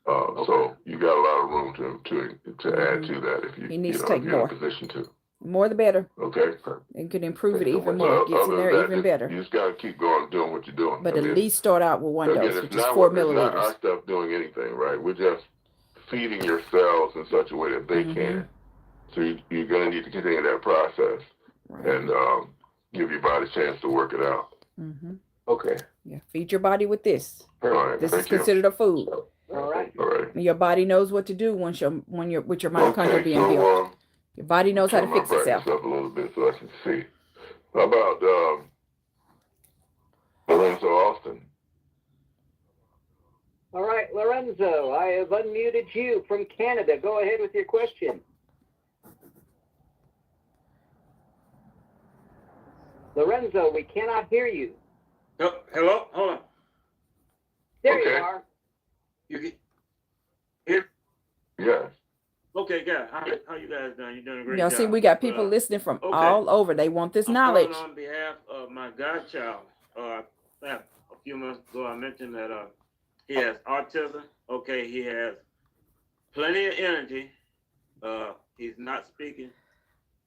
So you got a lot of room to add to that if you, he needs to take you're more. in a position to. More the better. Okay. And can improve it even more. Gets in there even better. You just got to keep going, doing what you're doing. But at least start out with 1 dose, which is 4 milliliters. It's not our stuff doing anything, right? We're just feeding your cells in such a way that they can. So you're going to need to continue that process and give your body a chance to work it out. Okay. Yeah, feed your body with this. Right. This is considered a food. All right. All right. And your body knows what to do once with your mitochondria being built. Your body knows how to fix itself. Up a little bit so I can see. How about Lorenzo Austin? All right, Lorenzo, I have unmuted you from Canada. Go ahead with your question. Lorenzo, we cannot hear you. Oh, hello? Hold on. There you are. You can hear? Yes. Okay, yeah. How you guys doing? You're doing a great Y'all job. see, we got people listening from all over. They want this knowledge. On behalf of my godchild, a few months ago, I mentioned that he has autism. Okay, he has plenty of energy. He's not speaking,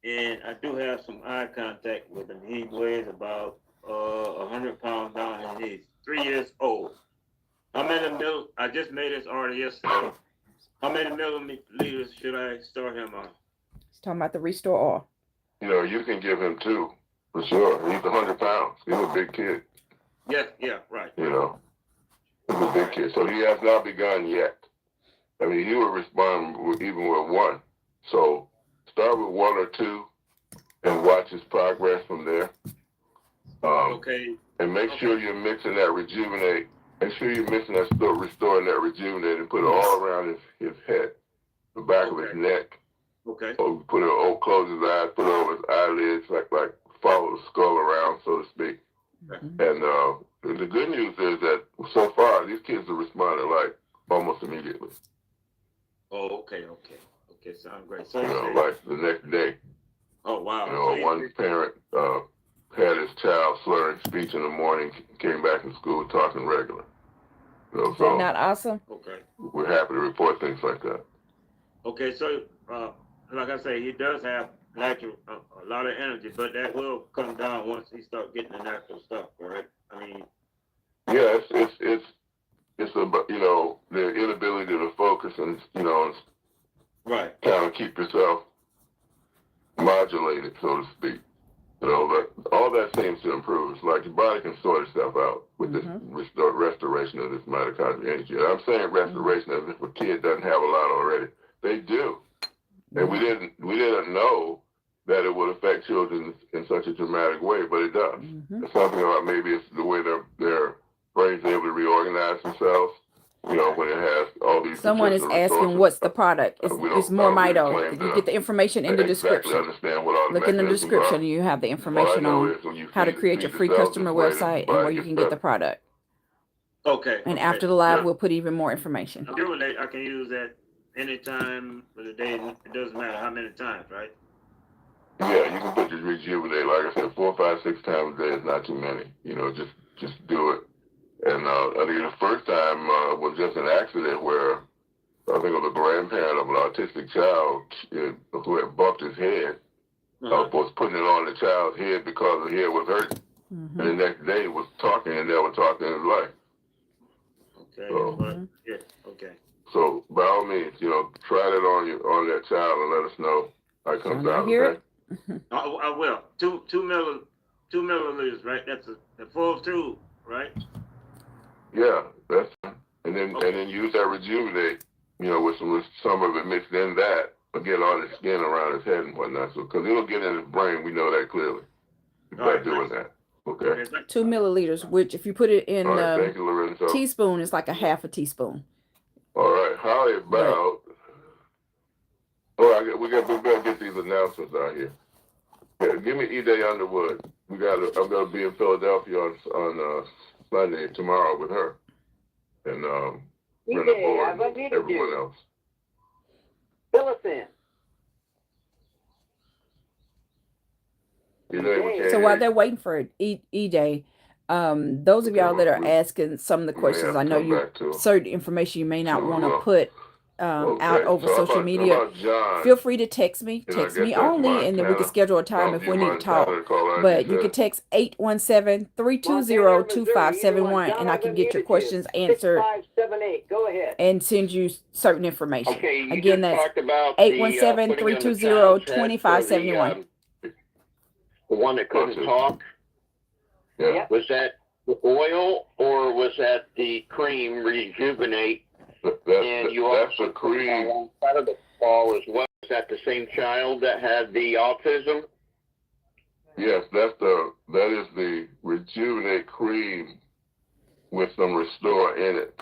and I do have some eye contact with him. He weighs about 100 pounds down, and he's 3 years old. I'm in the middle. I just made this order yesterday. How many milliliters should I start him on? He's talking about the Restore Oil. You can give him 2 for sure. He's 100 pounds. He's a big kid. Yeah, right. He's a big kid. So he has not begun yet. I mean, he will respond even with 1. So start with 1 or 2 and watch his progress from there. Okay. And make sure you're mixing that Rejuvenate. Make sure you're mixing that, restoring that Rejuvenate and put it all around his head, the back of his neck. Okay. Or put it, close his eyes, put it over his eyelids, like follow the skull around, so to speak. And the good news is that so far these kids have responded like almost immediately. Oh, okay. Sounds great. So like the next day. Oh wow. One parent had his child slurring speech in the morning, came back in school talking regular. Is that not awesome? Okay. We're happy to report things like that. Okay, so like I say, he does have natural a lot of energy, but that will come down once he starts getting the natural stuff, correct? I mean, yeah, it's the inability to focus and right, kind of keep yourself modulated, so to speak. But all that seems to improve. It's like your body can sort itself out with this restoration of this mitochondrial energy. And I'm saying restoration as if a kid doesn't have a lot already. They do. And we didn't know that it would affect children in such a dramatic way, but it does. It's something about maybe it's the way their brains are able to reorganize themselves. When it has all these. Someone is asking, what's the product? It's MoreMito. You get the information in the description. Look in the description, and you have the information on how to create your free customer website and where you can get the product. Okay. And after the live, we'll put even more information. I can use that anytime of the day. It doesn't matter how many times, right? Yeah, you can put this rejuvenate, like I said, 4, 5, 6 times a day is not too many. You know, just do it. And I think the first time was just an accident where I think it was a grandparent of an autistic child who had bumped his head. Was putting it on the child's head because the head was hurting. And the next day was talking and never talked in his life. Okay. So, Yeah. Okay. So by all means, you know, try that on that child and let us know how it comes out. Okay? I will. 2 milliliters, right? That's a full tube, right? Yeah, that's and then use that rejuvenate, you know, with some of it mixed in that, but get all the skin around his head and whatnot. So because it'll get in his brain, we know that clearly. By doing that. Okay. 2 milliliters, which if you put it in thank you, Lorenzo. teaspoon, it's like a half a teaspoon. All right. How about? We gotta get these announcements out here. Yeah, give me E-Day Underwood. I'm gonna be in Philadelphia on Sunday tomorrow with her, and Brenda Ford and everyone else. Fill us in. So while they're waiting for E-Day, those of y'all that are asking some of the questions, I know certain information you may not want to put out over social media. Feel free to text me. Text me only, and then we can schedule a time if we need to talk. But you can text 817-320-2571, and I can get your questions answered and send you certain information. Okay, you Again, just that's talked about 817-320-2571. The one that couldn't talk. Yeah. Was that the oil or was that the cream rejuvenate? And you that's also the cream. Alongside of the ball as well. Is that the same child that had the autism? Yes, that is the rejuvenate cream with some restore in it.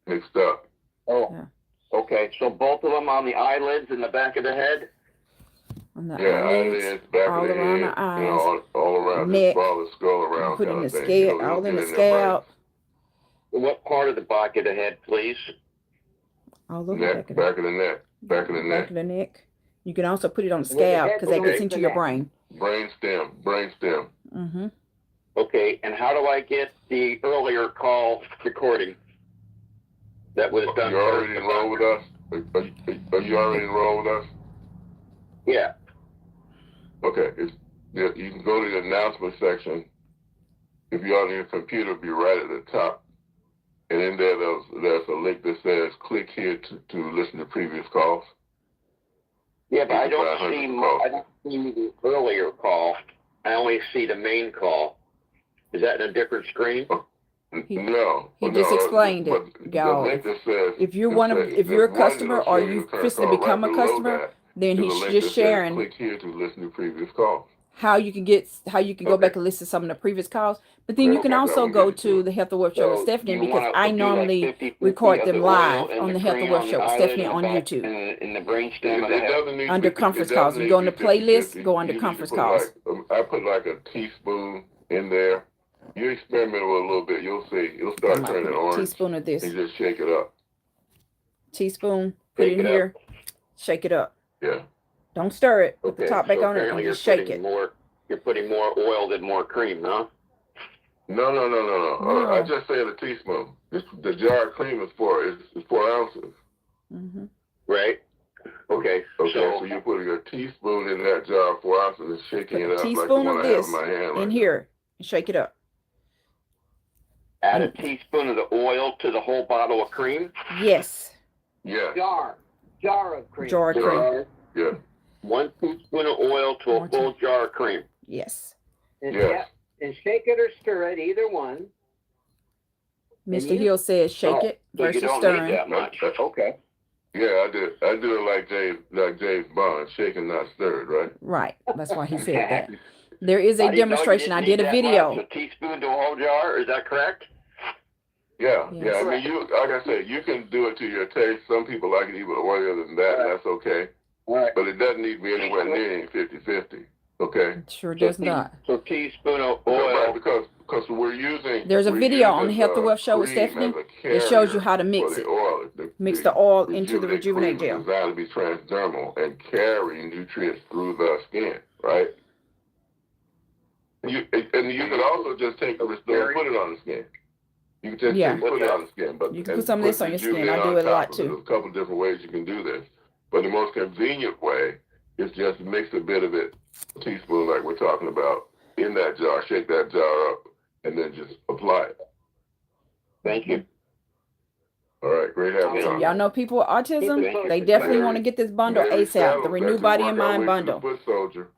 Mixed up. Oh. Yeah. Okay, so both of them on the eyelids and the back of the head? On the eyelids, back of the head, the eyes, you know, all around neck, the ball, the skull around put kind in of the thing. scalp, You know, all in the in their scalp. What part of the back of the head, please? All over neck, back of the neck, back of the neck. Back of the neck. You can also put it on the scalp because that gets into your brain. Brain stem. Mm-hmm. Okay, and how do I get the earlier call recording that was done? You already enrolled with us? Are you already enrolled with us? Yeah. Okay, you can go to the announcement section. If you're on your computer, it'll be right at the top. And in there, there's a link that says, click here to listen to previous calls. Yeah, but I don't see the earlier call. I only see the main call. Is that in a different screen? No. He just explained it, y'all. If you're a customer or you fixing to become a customer, then he's just sharing. Click here to listen to previous calls. How you can go back and listen to some of the previous calls, but then you can also go to the Health and Wealth Show with Stephanie, because I normally record them live on the Health and Wealth Show with Stephanie on YouTube. In the brainstem under conference calls, you go in the playlist, go under conference calls. I put like a teaspoon in there. You experiment with a little bit, you'll see. It'll start turning orange. Teaspoon of this. And just shake it up. Teaspoon, put it in here, shake it up. Yeah. Don't stir it. Put the top back on it and just shake it. You're putting more oil than more cream, huh? No. I just said a teaspoon. The jar of cream is 4 ounces. Mm-hmm. Right. Okay. So you're putting a teaspoon in that jar of 4 ounces and shaking it up like the one I have in my hand. In here, and shake it up. Add a teaspoon of the oil to the whole bottle of cream? Yes. Yeah. Jar of cream. Jar of cream. Yeah. 1 teaspoon of oil to a full jar of cream. Yes. And shake it or stir it, either one. Mr. Hill says shake it versus stirring. Need that much. Okay. Yeah, I do it like James Bond, shaken, not stirred, right? Right. That's why he said that. There is a demonstration. I did a video. A teaspoon to a whole jar, is that correct? Yeah. I mean, like I said, you can do it to your taste. Some people like it even oilier than that, and that's okay. Right. But it doesn't need to be anywhere near 50-50. Okay. It sure does not. So teaspoon of oil. Right, because we're using. There's a video on the Health and Wealth Show with Stephanie that shows you how to mix it. Mix the oil into the Rejuvenate Gel. Designed to be transdermal and carry nutrients through the skin. right? And you can also just take the Restore and put it on the skin. You can just put it on the skin, but you can put some of this on your skin. I do it a lot too. There's a couple different ways you can do this, but the most convenient way is just mix a bit of it, a teaspoon like we're talking about, in that jar. Shake that jar up, and then just apply it. Thank you. All right, great having you on. Y'all know people with autism, they definitely want to get this bundle ASAP, the Renew Body and Mind bundle. Foot soldier.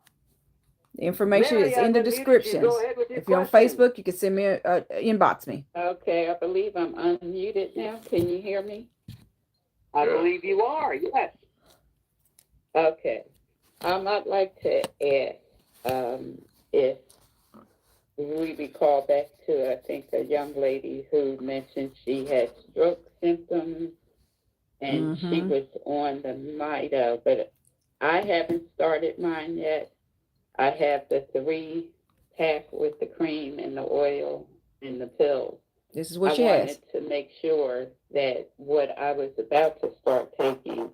The information is in the description. If you're on Facebook, you can send me inbox me. Okay, I believe I'm unmuted now. Can you hear me? I believe you are, yes. Okay. I might like to ask if we recall back to, I think, a young lady who mentioned she had stroke symptoms and she was on the Mito, but I haven't started mine yet. I have the 3-pack with the cream and the oil and the pills. This is what she has. I wanted to make sure that what I was about to start taking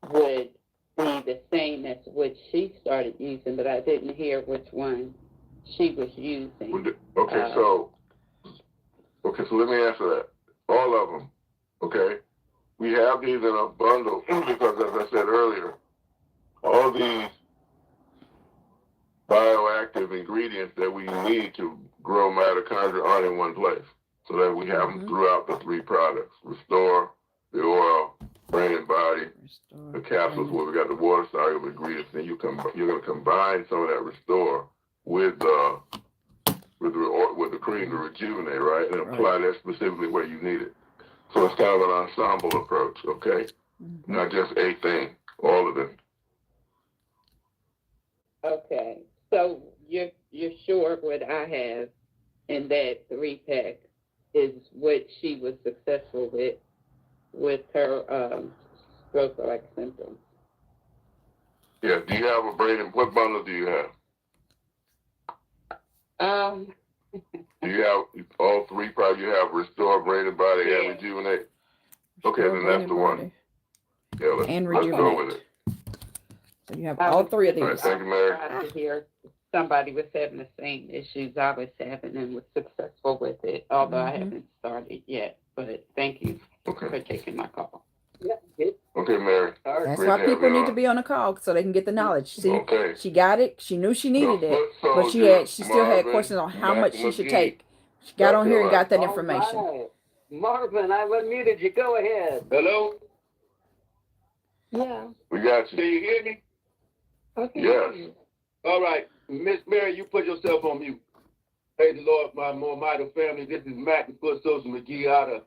would be the same as what she started using, but I didn't hear which one she was using. Okay, so let me answer that. All of them, okay? We have these in a bundle because, as I said earlier, all these bioactive ingredients that we need to grow mitochondria aren't in one place, so that we have them throughout the 3 products: Restore, the oil, Brain and Body, the capsules where we got the water soluble ingredients. Then you're going to combine some of that Restore with the cream to rejuvenate, right, and apply that specifically where you need it. So it's kind of an ensemble approach, okay? Not just a thing, all of them. Okay, so you're sure what I have in that 3-pack is what she was successful with her stroke-like symptoms? Yeah. Do you have a brain? What bundle do you have? Do you have all 3 products? You have Restore, Brain and Body, and Rejuvenate. Okay, then that's the one. Yeah, let's go with it. So you have all 3 of these. All right, thank you, Mary. To hear somebody was having the same issues I was having and was successful with it, although I haven't started yet. But thank you for taking my call. Okay, Mary. That's why people need to be on a call so they can get the knowledge. See, she got it. She knew she needed it, but she still had questions on how much she should take. She got on here and got that information. Right. Marvin, I've unmuted you. Go ahead. Hello? Yeah. We got you. Can you hear me? Okay. Yes. All right. Miss Mary, you put yourself on mute. Praise the Lord, my MoreMito family. This is Matt, the Foot Social McGee out of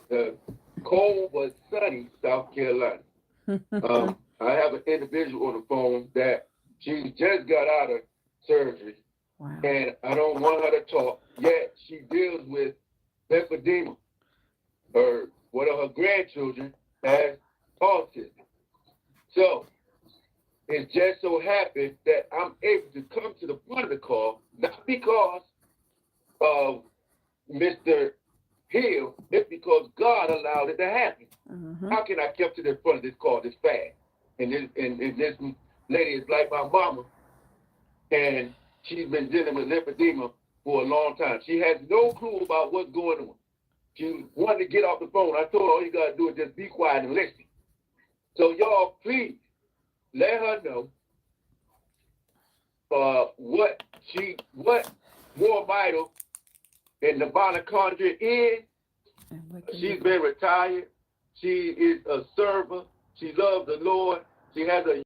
the cold but sunny South Carolina. I have an individual on the phone that she just got out of surgery. Wow. And I don't want her to talk, yet she deals with lymphedema. One of her grandchildren has autism. So it just so happened that I'm able to come to the front of the call, not because of Mr. Hill, it's because God allowed it to happen. How can I come to the front of this call this fast? And this lady is like my mama, and she's been dealing with lymphedema for a long time. She has no clue about what's going on. She wanted to get off the phone. I told her all you got to do is just be quiet and listen. So y'all, please let her know what MoreMito and the mitochondria is. She's been retired. She is a server. She loves the Lord. She has a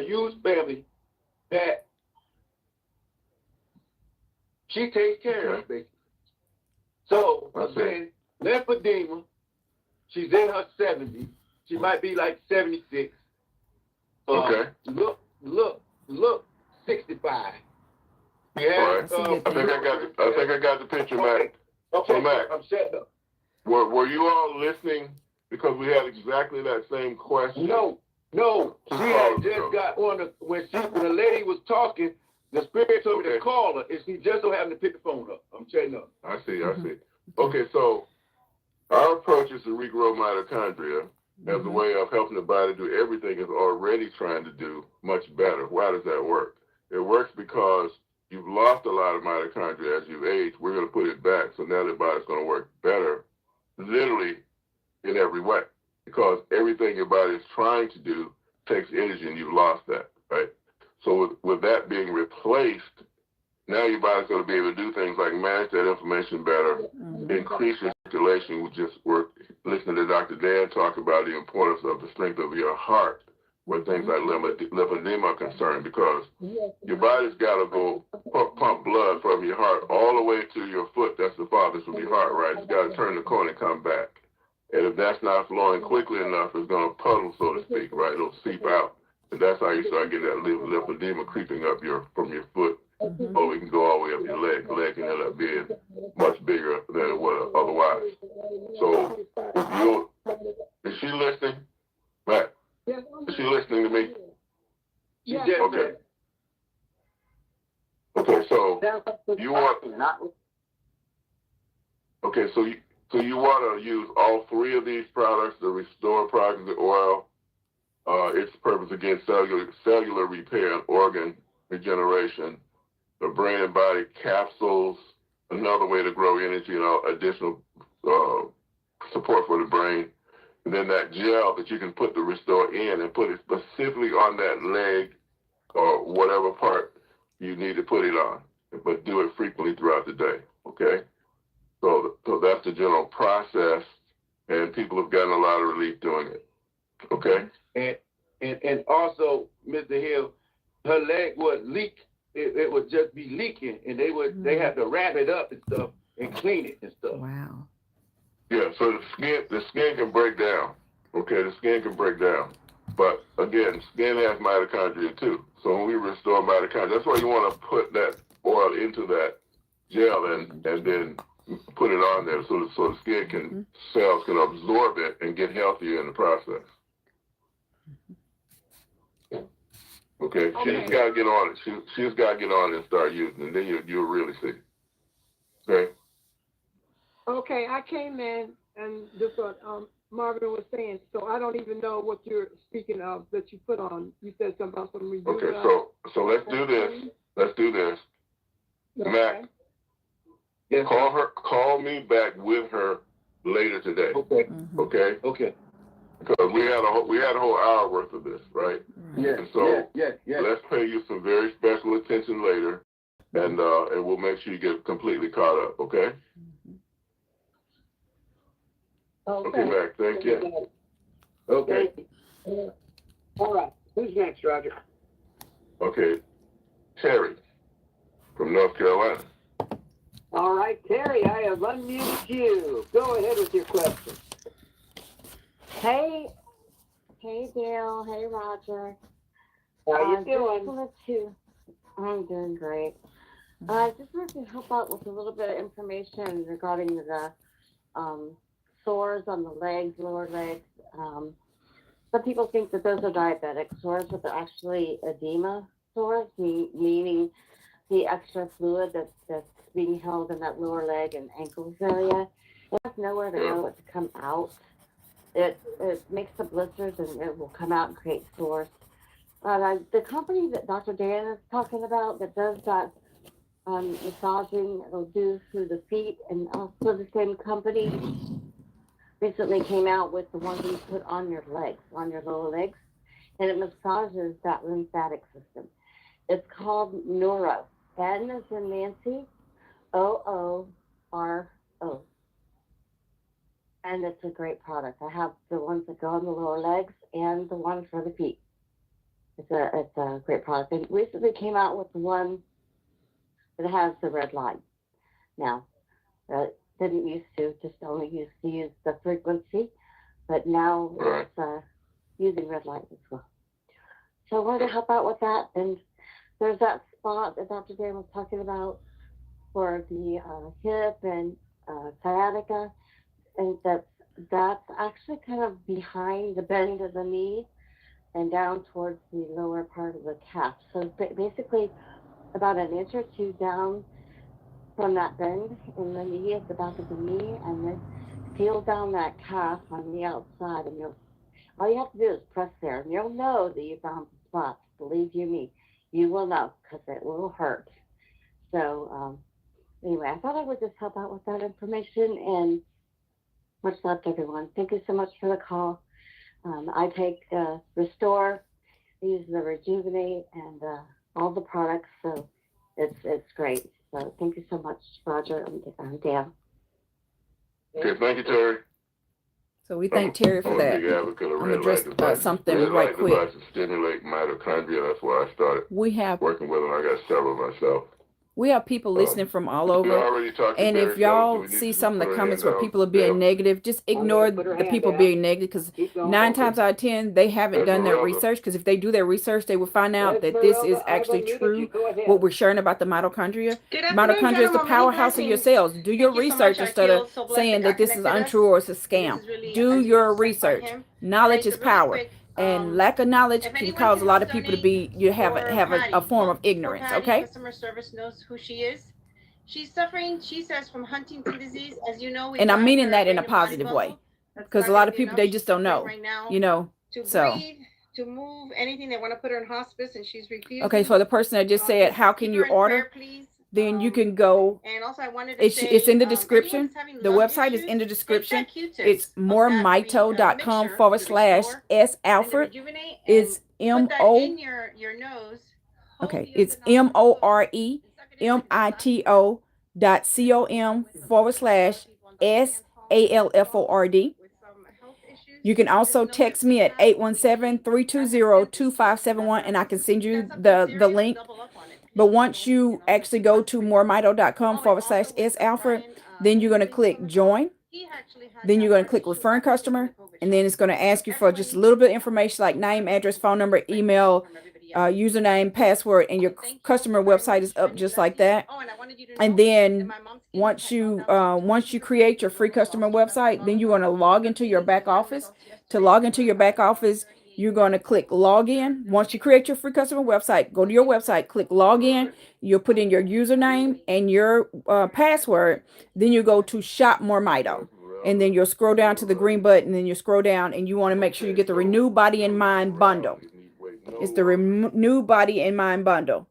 youth family that she takes care of, basically. So, again, lymphedema, she's in her 70s. She might be like 76. Okay. Look, 65. Yeah. All right. I think I got the picture, Matt. Okay. So, Matt, I'm set up. Were you all listening because we had exactly that same question? No. She had just got on when the lady was talking. The Spirit told me to call her, and she just so happened to pick the phone up. I'm checking up. I see. Okay, so our approach is to regrow mitochondria as a way of helping the body do everything it's already trying to do much better. Why does that work? It works because you've lost a lot of mitochondria as you've aged. We're going to put it back, so now the body's going to work better, literally in every way, because everything your body is trying to do takes energy, and you've lost that, right? So with that being replaced, now your body's going to be able to do things like manage that inflammation better, increase your circulation. We just were listening to Dr. Dan talk about the importance of the strength of your heart when things like lymphedema are concerned, because your body's got to go pump blood from your heart all the way to your foot. That's the farthest from your heart, right? It's got to turn the corner and come back. And if that's not flowing quickly enough, it's going to puddle, so to speak, right? It'll seep out. And that's how you start getting that lymphedema creeping up from your foot. Or we can go all the way up your leg. The leg can end up being much bigger than it would otherwise. So, is she listening? Matt, is she listening to me? Yeah. Okay. Okay, so you want you want to use all three of these products, the Restore product, the oil, its purpose against cellular repair and organ regeneration, the brain and body capsules, another way to grow energy and additional support for the brain. And then that gel that you can put the Restore in and put it specifically on that leg or whatever part you need to put it on, but do it frequently throughout the day, okay? So that's the general process, and people have gotten a lot of relief doing it, okay? And also, Mr. Hill, her leg would leak. It would just be leaking, and they had to wrap it up and stuff and clean it and stuff. Wow. Yeah, so the skin can break down. Okay, the skin can break down. But again, skin has mitochondria too. So when we restore mitochondria, that's why you want to put that oil into that gel and then put it on there so the skin cells can absorb it and get healthier in the process. Okay, she's got to get on it. She's got to get on it and start using it, and then you'll really see. Okay. Okay, I came in and just what Marvin was saying, so I don't even know what you're speaking of that you put on. You said something about some review. Okay, so let's do this. Let's do this. Okay. Mac, call me back with her later today. Okay. Okay. Okay. Because we had a whole hour worth of this, right? Yeah. And so yeah. let's pay you some very special attention later, and we'll make sure you get completely caught up. Okay. Okay, Mac. Thank you. Okay. All right. Who's next, Roger? Okay, Terry from North Carolina. All right, Terry, I have unmuted you. Go ahead with your question. Hey Dale. Hey Roger. How you doing? I'm doing great. I just wanted to help out with a little bit of information regarding the sores on the legs, lower legs. Some people think that those are diabetic sores, but they're actually edema sores, meaning the extra fluid that's being held in that lower leg and ankles area. It has nowhere to go but to come out. It makes the blisters and it will come out and create sores. The company that Dr. Dan is talking about that does that massaging, it'll do through the feet, and also the same company recently came out with the one you put on your legs, on your lower legs, and it massages that lymphatic system. It's called Neuro. N as in Nancy, OORO. And it's a great product. I have the ones that go on the lower legs and the one for the feet. It's a great product. They recently came out with the one that has the red line. Now, didn't used to, just only used to use the frequency, but now it's using red light as well. So I wanted to help out with that. And there's that spot that Dr. Dan was talking about for the hip and sciatica, and that's actually kind of behind the bend of the knee and down towards the lower part of the calf. So basically about an inch or two down from that bend in the knee at the back of the knee, and then feel down that calf on the outside, and you'll All you have to do is press there, and you'll know that you found the spots. Believe you me, you will know because it will hurt. So anyway, I thought I would just help out with that information, and much love to everyone. Thank you so much for the call. I take Restore, I use the Rejuvenate, and all the products, so it's great. So thank you so much, Roger and Dan. Okay, thank you, Terry. So we thank Terry for that. I'm gonna address something right quick. Red light devices stimulate mitochondria. That's why I started working with them. I got several myself. We have people listening from all over. And if y'all see some of the comments where people are being negative, just ignore the people being negative, because 9 times out of 10, they haven't done their research. Because if they do their research, they will find out that this is actually true, what we're sharing about the mitochondria. Mitochondria is the powerhouse of your cells. Do your research instead of saying that this is untrue or it's a scam. Do your research. Knowledge is power. And lack of knowledge can cause a lot of people to be, have a form of ignorance, okay? Customer service knows who she is. She's suffering, she says, from Huntington disease. As you know, and I'm meaning that in a positive way, because a lot of people, they just don't know, you know, so. Breathe, to move, anything, they want to put her in hospice and she's refusing. Okay, for the person that just said, how can you order? Then you can go, and also I wanted to say, it's in the description. The website is in the description. It's MoreMito.com/S Alford. It's M-O. Okay, it's MoreMito.com/S ALFORD. You can also text me at 817-320-2571 and I can send you the link. But once you actually go to MoreMito.com/S Alford, then you're going to click join. Then you're going to click referring customer. And then it's going to ask you for just a little bit of information like name, address, phone number, email, username, password, and your customer website is up just like that. And then once you create your free customer website, then you're going to log into your back office. To log into your back office, you're going to click login. Once you create your free customer website, go to your website, click login. You'll put in your username and your password. Then you go to shop MoreMito. And then you'll scroll down to the green button, and then you scroll down, and you want to make sure you get the Renew Body and Mind bundle. It's the Renew Body and Mind bundle.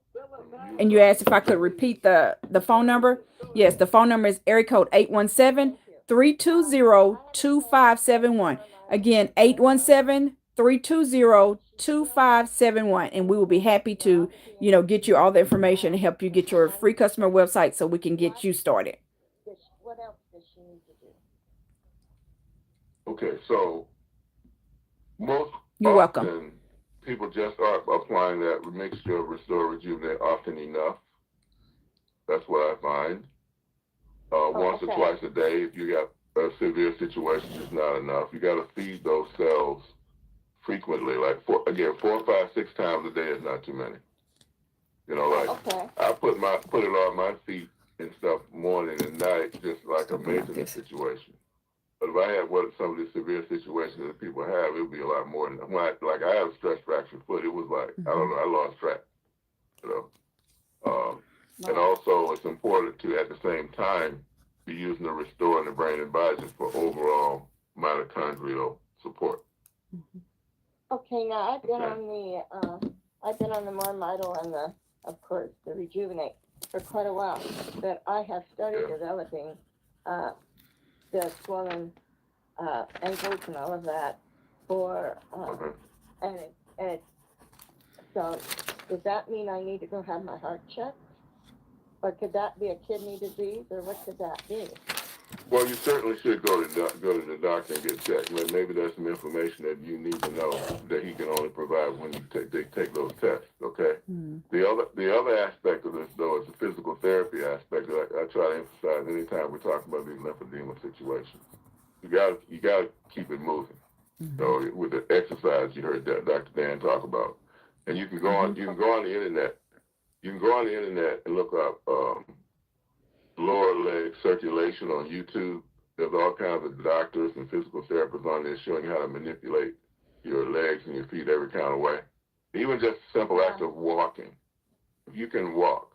And you asked if I could repeat the phone number. Yes, the phone number is area code 817-320-2571. Again, 817-320-2571. And we will be happy to, get you all the information and help you get your free customer website so we can get you started. What else does she need to do? Okay, so you're welcome. People just aren't applying that mixture of Restore Rejuvenate often enough. That's what I find. Once or twice a day. If you got a severe situation, it's not enough. You got to feed those cells frequently. Like 4, 5, 6 times a day is not too many. I put it on my feet and stuff morning and night, just like a maintenance situation. But if I had some of the severe situations that people have, it would be a lot more than I have a stress fractured foot. It was like, I don't know, I lost track. And also it's important to, at the same time, be using the Restore in the brain and body just for overall mitochondrial support. Okay, now I've been on the MoreMito and of course the Rejuvenate for quite a while. But I have started developing the swollen ankles and all of that for so does that mean I need to go have my heart checked? Or could that be a kidney disease, or what could that be? Well, you certainly should go to the doctor and get checked. Maybe there's some information that you need to know that he can only provide when they take those tests. Okay. The other aspect of this, though, is the physical therapy aspect that I try to emphasize anytime we talk about these lymphedema situations. You got to keep it moving. So with the exercise, you heard Dr. Dan talk about, and you can go on the internet. You can go on the internet and look up lower leg circulation on YouTube. There's all kinds of doctors and physical therapists on there showing you how to manipulate your legs and your feet every kind of way. Even just a simple act of walking. If you can walk,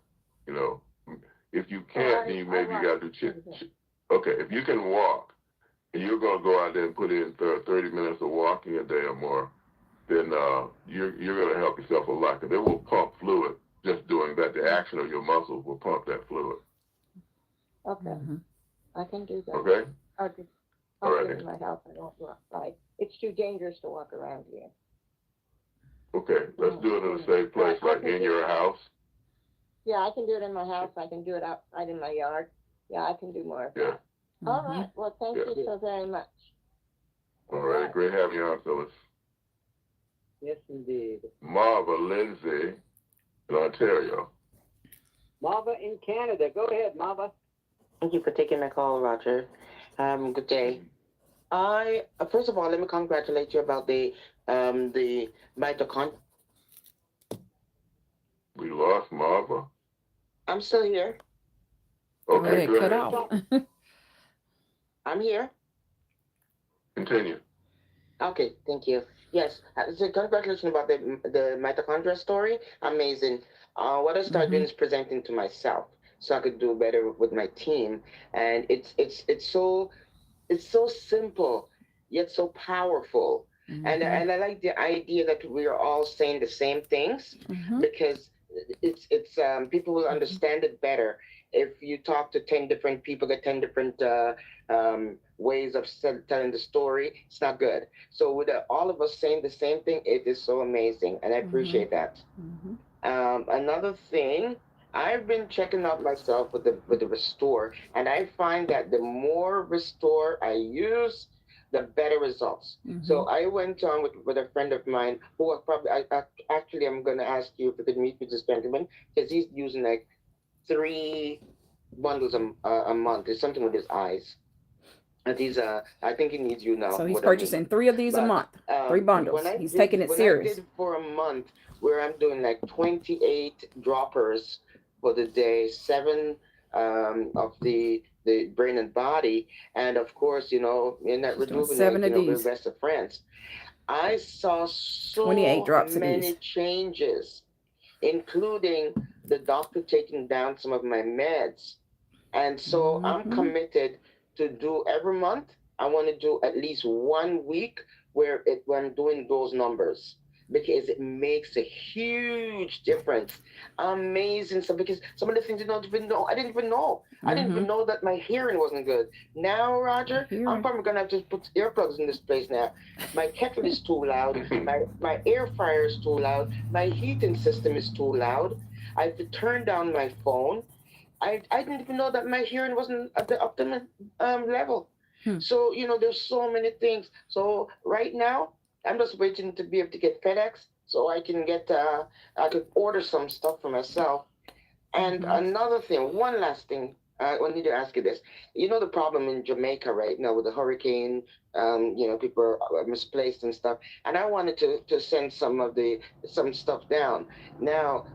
if you can't, then maybe you got to do Okay, if you can walk, and you're going to go out there and put in 30 minutes of walking a day or more, then you're going to help yourself a lot, because it will pump fluid just doing that. The action of your muscles will pump that fluid. Okay. I can do that. Okay? I'll do it in my house. I don't walk. Right. It's too dangerous to walk around here. Okay, let's do it in a safe place, like in your house. Yeah, I can do it in my house. I can do it outside in my yard. Yeah, I can do more of that. All right. Well, thank you so very much. All right, great having you on, Phyllis. Yes, indeed. Marva Lindsay in Ontario. Marva in Canada. Go ahead, Marva. Thank you for taking my call, Roger. Good day. First of all, let me congratulate you about the mitochondria. We lost Marva. I'm still here. Okay, go cut ahead. off. I'm here. Continue. Okay, thank you. Yes, so congratulations about the mitochondria story. Amazing. What I started doing is presenting to myself, so I could do better with my team. And it's so simple yet so powerful. And I like the idea that we are all saying the same things, because it's people will understand it better if you talk to 10 different people, get 10 different ways of telling the story. It's not good. So with all of us saying the same thing, it is so amazing, and I appreciate that. Another thing, I've been checking out myself with the Restore, and I find that the more Restore I use, the better results. So I went on with a friend of mine who was probably, actually, I'm going to ask you if you could meet with this gentleman, because he's using like 3 bundles a month. There's something with his eyes. And he's, I think he needs you now. So he's purchasing 3 of these a month, 3 bundles. He's taking it serious. I did for a month, where I'm doing like 28 droppers for the day, 7 of the brain and body, and of course, in that Rejuvenate, 7 of the these. rest of France. I saw so 28 drops of many these. changes, including the doctor taking down some of my meds. And so I'm committed to do every month. I want to do at least 1 week where I'm doing those numbers, because it makes a huge difference. Amazing stuff, because some of the things I didn't even know. I didn't even know that my hearing wasn't good. Now, Roger, I'm probably going to have to put earplugs in this place now. My kettle is too loud. My air fryer is too loud. My heating system is too loud. I have to turn down my phone. I didn't even know that my hearing wasn't at the optimum level. So, there's so many things. So right now, I'm just waiting to be able to get FedEx so I can get, I could order some stuff for myself. And another thing, one last thing, I need to ask you this. The problem in Jamaica right now with the hurricane, people are misplaced and stuff. And I wanted to send some stuff down. Now,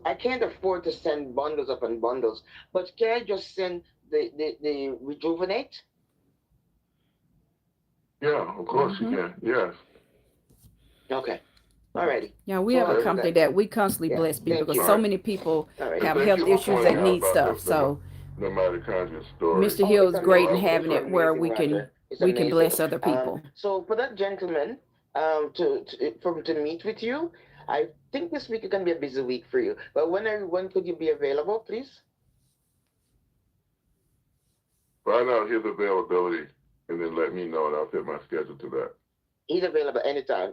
I can't afford to send bundles upon bundles, but can I just send the Rejuvenate? Yeah, of course you can. Yes. Okay. Alrighty. Yeah, we have a company that we constantly bless people, because so many people have health issues that need stuff. So the mitochondria story. Mr. Hill is great in having it where we can bless other people. So for that gentleman to meet with you, I think this week is going to be a busy week for you. But when could you be available, please? Find out his availability, and then let me know, and I'll fit my schedule to that. He's available anytime.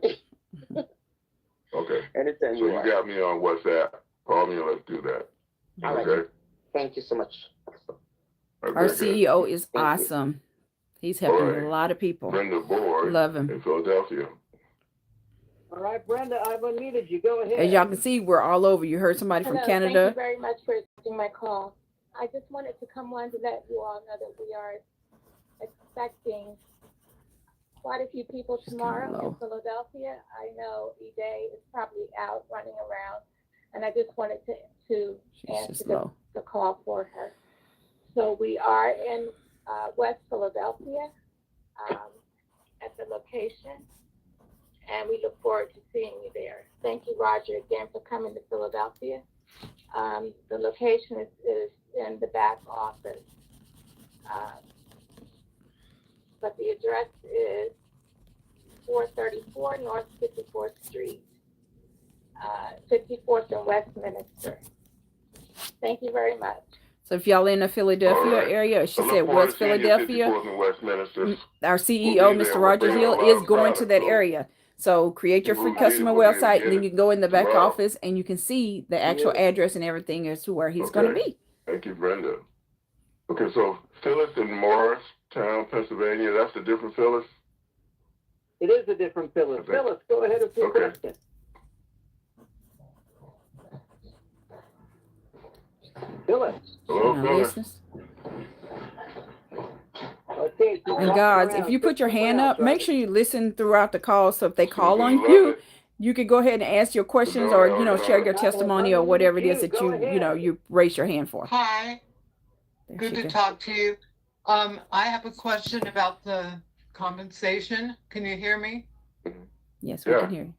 Okay. Anytime so you got me on WhatsApp. Call me and let's do that. All okay. Right. Thank you so much. Our CEO is awesome. He's helping a lot of people. Brenda Board. Love him. In Philadelphia. All right, Brenda, I've unmuted you. Go ahead. As y'all can see, we're all over. You heard somebody from Canada. Thank you very much for taking my call. I just wanted to come on to let you all know that we are expecting quite a few people tomorrow in Philadelphia. I know E-Day is probably out running around, and I just wanted to answer the call for her. So we are in West Philadelphia at the location, and we look forward to seeing you there. Thank you, Roger, again for coming to Philadelphia. The location is in the back office. but the address is 434 North 54th Street, 54th and Westminster. Thank you very much. So if y'all in the Philadelphia area, she said West Philadelphia, our CEO, Mr. Roger Hill, is going to that area. So create your free customer website, and then you can go in the back office and you can see the actual address and everything as to where he's going to be. Thank you, Brenda. Okay, so Phyllis in Morristown, Pennsylvania, that's a different Phyllis? It is a different Phyllis. Phyllis, go ahead with your question. Phyllis. Hello, Phyllis. Okay, And guys, if you put your hand up, make sure you listen throughout the call. So if they call on you, you could go ahead and ask your questions or, you know, share your testimony or whatever it is that you raise your hand for. Hi. Good to talk to you. I have a question about the compensation. Can you hear me? Yes, we can hear you.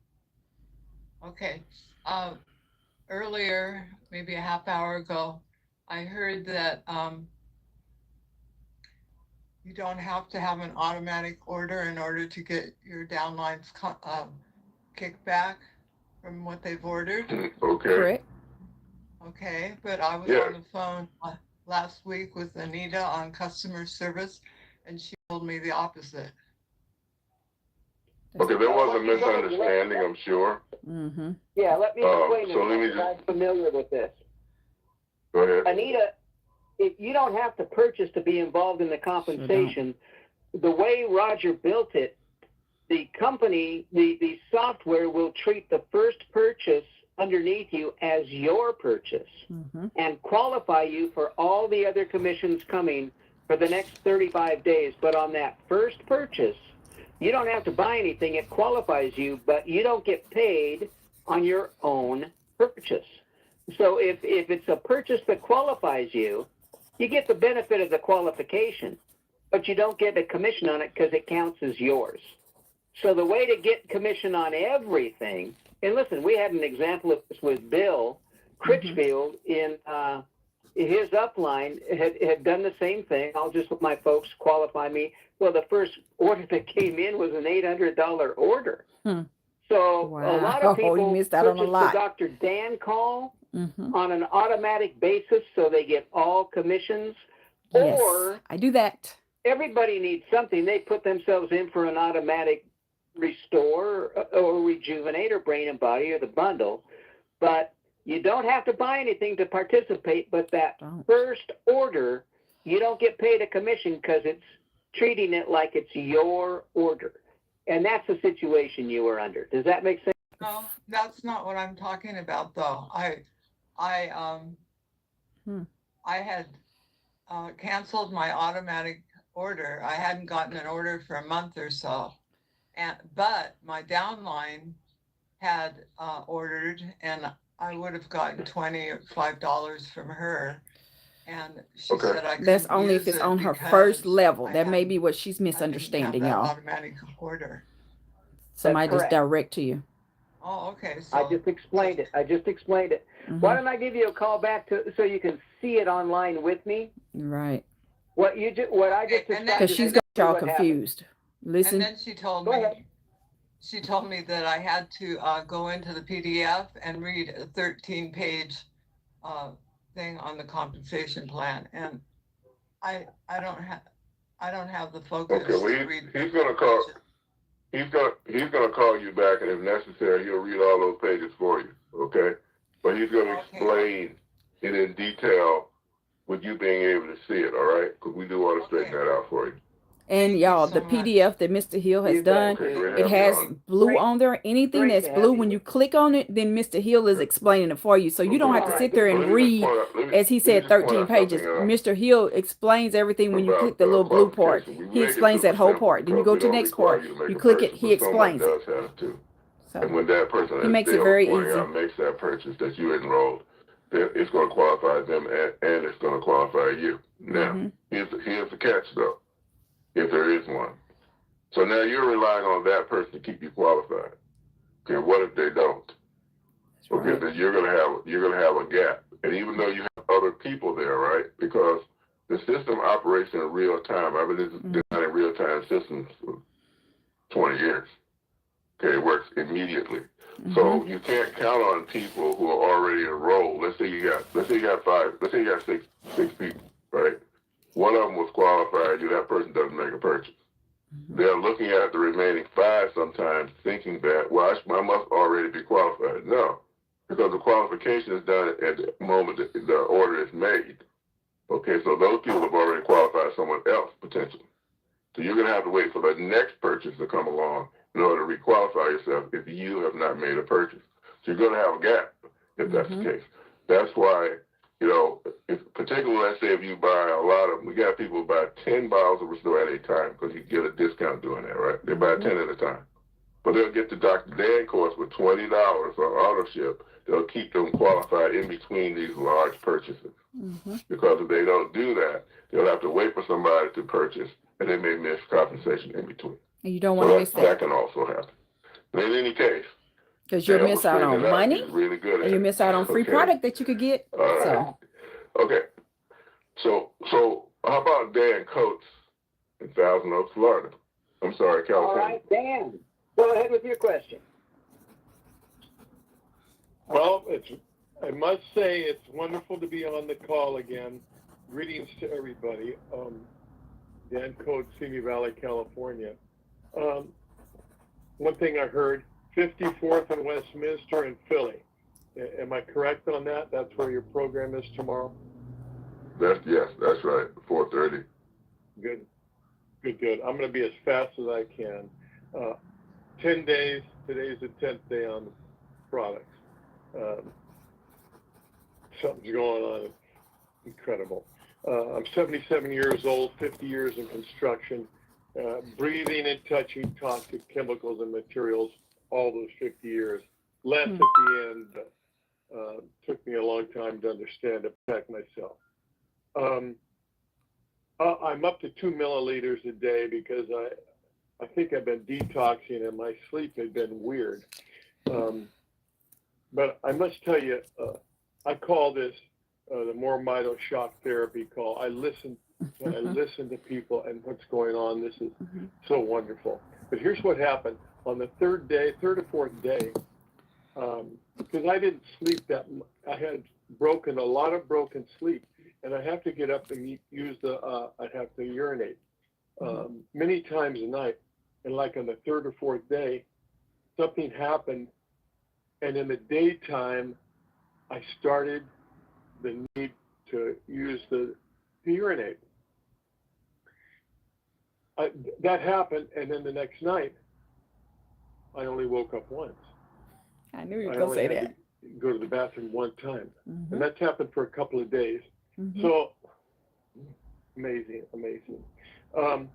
Okay. Earlier, maybe a half hour ago, I heard that you don't have to have an automatic order in order to get your downlines kickback from what they've ordered. Okay. Correct. Okay, but I was on the phone last week with Anita on customer service, and she told me the opposite. Okay, there was a misunderstanding, I'm sure. Mm-hmm. Yeah, let me explain so let me it. I'm familiar with this. Go ahead. Anita, if you don't have to purchase to be involved in the compensation, the way Roger built it, the company, the software will treat the first purchase underneath you as your purchase and qualify you for all the other commissions coming for the next 35 days. But on that first purchase, you don't have to buy anything. It qualifies you, but you don't get paid on your own purchase. So if it's a purchase that qualifies you, you get the benefit of the qualification, but you don't get a commission on it because it counts as yours. So the way to get commission on everything, and listen, we had an example of this with Bill Critchfield in his upline had done the same thing. I'll just let my folks qualify me. Well, the first order that came in was an $800 order. So a lot of people missed out on a lot. the Dr. Dan call on an automatic basis, so they get all commissions. Yes, Or I do that. Everybody needs something. They put themselves in for an automatic restore or rejuvenate or brain and body or the bundle, but you don't have to buy anything to participate. But that first order, you don't get paid a commission because it's treating it like it's your order. And that's the situation you are under. Does that make sense? No, that's not what I'm talking about, though. I had canceled my automatic order. I hadn't gotten an order for a month or so, but my downline had ordered, and I would have gotten $25 from her. And she said I couldn't That's only if use it's it on her because first level. That may be what she's misunderstanding, that y'all. automatic order. Somebody just direct to you. Oh, okay. So I just explained it. Why don't I give you a call back so you can see it online with me? Right. What I just described. Because she's got y'all confused. Listen. And then she told me. She told me that I had to go into the PDF and read a 13-page thing on the compensation plan, and I don't have the focus. Okay, well, he's gonna call. He's gonna call you back, and if necessary, he'll read all those pages for you. Okay, but he's gonna explain it in detail with you being able to see it. All right, because we do want to straighten that out for you. And y'all, the PDF that Mr. Hill has done, it has blue on there. Anything that's blue, when you click on it, then Mr. Hill is explaining it for you. So you don't have to sit there and read, as he said, 13 pages. Mr. Hill explains everything when you click the little blue part. He explains that whole part. Then you go to the next part. You click it, he explains it. So, and when that person he makes it very easy. Makes that purchase that you enrolled, then it's going to qualify them and it's going to qualify you. Now, here's the catch, though. If there is one. So now you're relying on that person to keep you qualified. Okay, what if they don't? Okay, then you're gonna have a gap. And even though you have other people there, right? Because the system operates in real time. I've been designing real real-time systems for 20 years. Okay, it works immediately. So you can't count on people who are already enrolled. Let's say you got six people, right? One of them was qualified, that person doesn't make a purchase. They're looking at the remaining 5 sometimes thinking that, well, I must already be qualified. No, because the qualification is done at the moment that the order is made. Okay, so those people have already qualified someone else, potentially. So you're going to have to wait for the next purchase to come along in order to requalify yourself if you have not made a purchase. So you're going to have a gap if that's the case. That's why, particularly, let's say if you buy a lot of them, we got people who buy 10 bottles of Restore at a time because you get a discount doing that, right? They buy 10 at a time. But they'll get the Dr. Dan course with $20 on auto ship. They'll keep them qualified in between these large purchases. Because if they don't do that, they'll have to wait for somebody to purchase, and they may miss compensation in between. And you don't want to miss that. That can also happen. But in any case, because you'll miss out on money, really good and you miss out on free product that you could get. All right. Okay. So how about Dan Coates in Thousand Oaks, Florida? I'm sorry, California. All right, Dan, go ahead with your question. Well, I must say it's wonderful to be on the call again. Greetings to everybody. Dan Coates, Simi Valley, California. One thing I heard, 54th and Westminster in Philly. Am I correct on that? That's where your program is tomorrow? Yes, that's right, 4:30. Good. I'm going to be as fast as I can. 10 days, today's the 10th day on the products. Something's going on. It's incredible. I'm 77 years old, 50 years in construction, breathing and touching toxic chemicals and materials all those 50 years. Less at the end, but took me a long time to understand to protect myself. I'm up to 2 milliliters a day because I think I've been detoxing and my sleep had been weird. But I must tell you, I call this the MoreMito shock therapy call. I listen to people and what's going on. This is so wonderful. But here's what happened on the third or fourth day, because I didn't sleep that much. I had a lot of broken sleep, and I have to get up and use I'd have to urinate many times a night. And like on the third or fourth day, something happened, and in the daytime, I started the need to use to urinate. That happened, and then the next night, I only woke up once. I knew you were going to say that. Go to the bathroom one time, and that's happened for a couple of days. So amazing.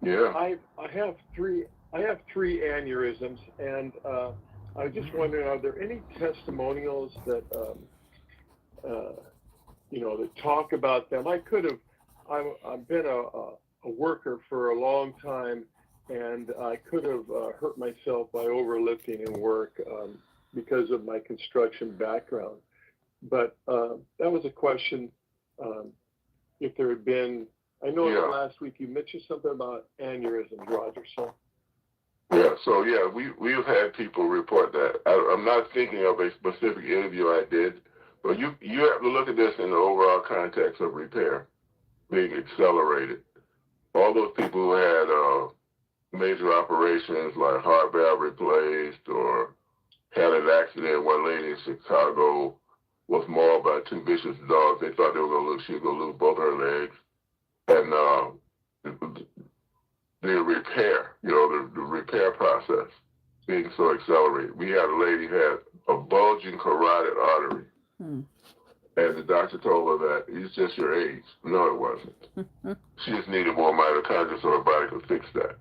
Yeah. I have three aneurysms, and I was just wondering, are there any testimonials that that talk about them? I've been a worker for a long time, and I could have hurt myself by overlifting in work because of my construction background. But that was a question, if there had been, I know last week you mentioned something about aneurysms, Roger, so. We've had people report that. I'm not thinking of a specific interview I did, but you have to look at this in the overall context of repair being accelerated. All those people who had major operations like heart valve replaced or had an accident. One lady in Chicago was mauled by 2 vicious dogs. They thought she was going to lose both her legs. And the repair, the repair process being so accelerated. We had a lady who had a bulging carotid artery. And the doctor told her that it's just your age. No, it wasn't. She just needed more mitochondria so her body could fix that.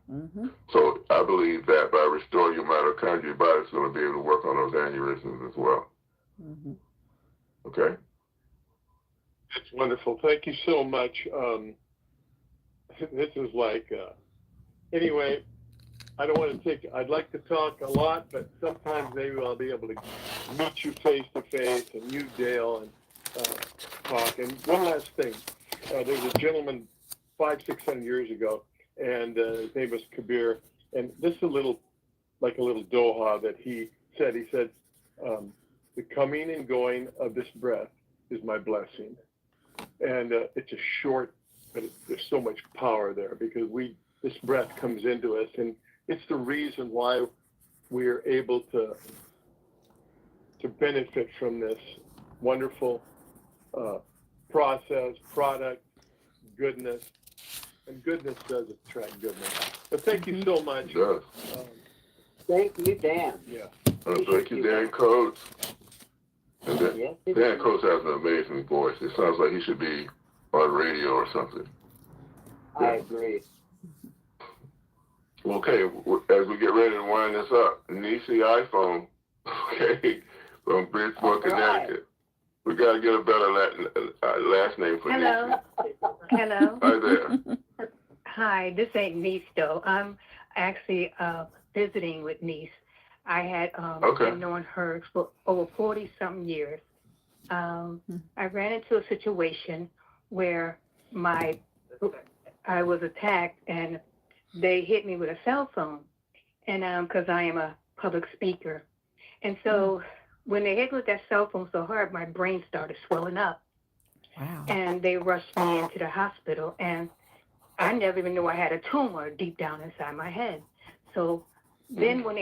So I believe that by restoring your mitochondria, your body's going to be able to work on those aneurysms as well. Okay? That's wonderful. Thank you so much. This is like, anyway, I'd like to talk a lot, but sometimes maybe I'll be able to meet you face to face, and you, Dale, and talk. And one last thing, there was a gentleman 500-600 years ago, and his name was Kabir. And this is a little doha that he said. He said, the coming and going of this breath is my blessing. And it's a short, but there's so much power there because this breath comes into us, and it's the reason why we're able to benefit from this wonderful process, product, goodness, and goodness does attract goodness. But thank you so much. It does. Thank you, Dan. Yeah. Thank you, Dan Coates. And Dan Coates has an amazing voice. It sounds like he should be on radio or something. I agree. Okay, as we get ready to wind this up, Nisi iPhone, okay, from Bridgeport, Connecticut. We got to get a better last name for Hello. Nisi. Hello. Hi there. Hi, this ain't Niece though. I'm actually visiting with Niece. I had been knowing her for over 40-something years. I ran into a situation where I was attacked and they hit me with a cell phone, and because I am a public speaker. And so when they hit me with that cell phone so hard, my brain started swelling up. Wow. And they rushed me into the hospital, and I never even knew I had a tumor deep down inside my head. So then when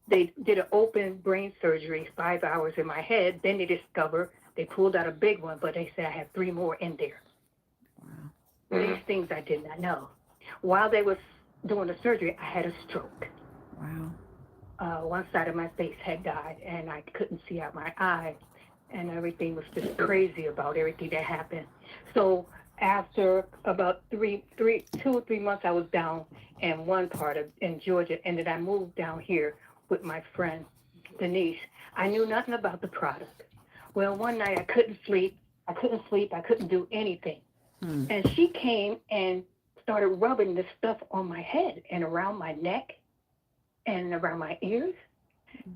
they did an open brain surgery, 5 hours in my head, then they pulled out a big one, but they said I had 3 more in there. Wow. These things I did not know. While they was doing the surgery, I had a stroke. Wow. One side of my face had died, and I couldn't see out my eye, and everything was just crazy about everything that happened. So after about 2 or 3 months, I was down in one part in Georgia, and then I moved down here with my friend Denise. I knew nothing about the product. Well, one night I couldn't sleep. I couldn't do anything. And she came and started rubbing this stuff on my head and around my neck and around my ears.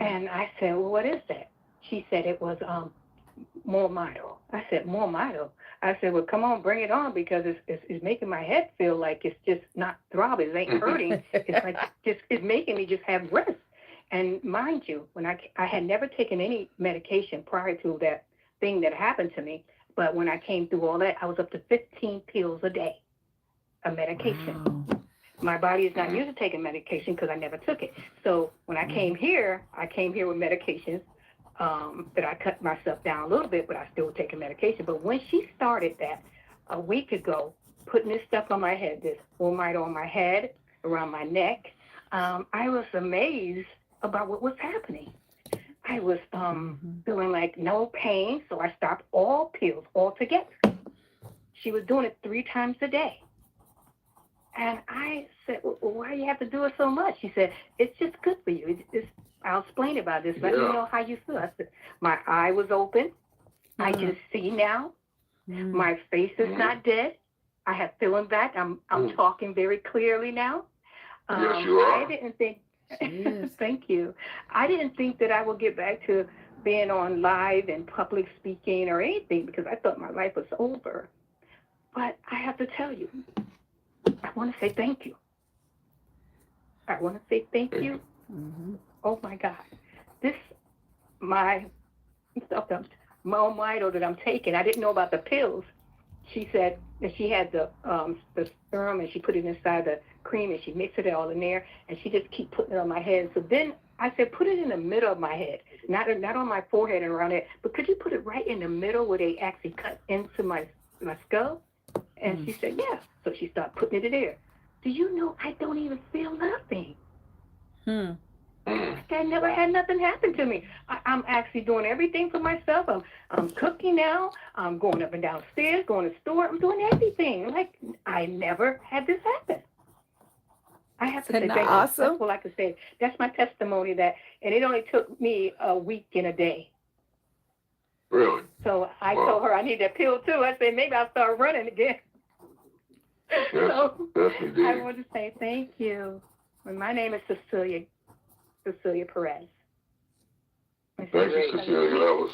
And I said, well, what is that? She said it was MoreMito. I said, MoreMito? I said, well, come on, bring it on, because it's making my head feel like it's just not throbbing. It ain't hurting. It's like it's making me just have rest. And mind you, when I had never taken any medication prior to that thing that happened to me, but when I came through all that, I was up to 15 pills a day of medication. Wow. My body is not used to taking medication because I never took it. So when I came here with medications that I cut myself down a little bit, but I still was taking medication. But when she started that a week ago, putting this stuff on my head, this MoreMito on my head, around my neck, I was amazed about what was happening. I was feeling like no pain, so I stopped all pills altogether. She was doing it 3 times a day. And I said, well, why do you have to do it so much? She said, it's just good for you. I'll explain about this. Let me know how you feel. I said, my eye was open. I can see now. My face is not dead. I have feeling back. I'm talking very clearly now. Yes, you are. I didn't think, thank you. I didn't think that I would get back to being on live and public speaking or anything, because I thought my life was over. But I have to tell you, I want to say thank you. I want to say thank you. Oh my God. My MoreMito that I'm taking, I didn't know about the pills. She said that she had the serum and she put it inside the cream and she mixed it all in there and she just keep putting it on my head. So then I said, put it in the middle of my head, not on my forehead and around it, but could you put it right in the middle where they actually cut into my skull? And she said, yeah. So she started putting it in there. Do you know I don't even feel nothing? I never had nothing happen to me. I'm actually doing everything for myself. I'm cooking now. I'm going up and downstairs, going to the store. I'm doing everything. Like, I never had this happen. I have to say thank you. Awesome? That's all I can say. That's my testimony, and it only took me a week and a day. Really? So I told her I need that pill too. I said, maybe I'll start running again. So I want to say thank you. And my name is Cecilia Perez. Thank you, Cecilia.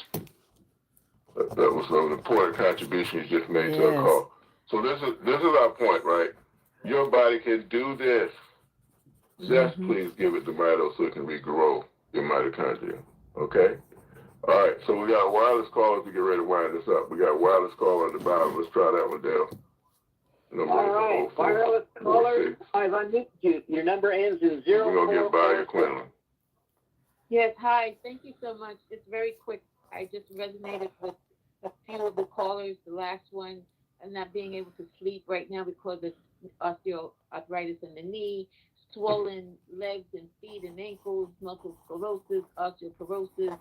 That was an important contribution you just made to our call. So this is our point, right? Your body can do this. Just please give it to Mito so it can regrow your mitochondria. Okay? All right, so we got a wireless call as we get ready to wind this up. We got a wireless call on the bottom. Let's try that one, Dale. All right, wireless caller, I've unmuted you. Your number ends in 0. We're going to get by your Quinlan. Yes, hi. Thank you so much. It's very quick. I just resonated with a few of the callers, the last one, and not being able to sleep right now because of osteoarthritis in the knee, swollen legs and feet and ankles, multiple sclerosis, osteoporosis.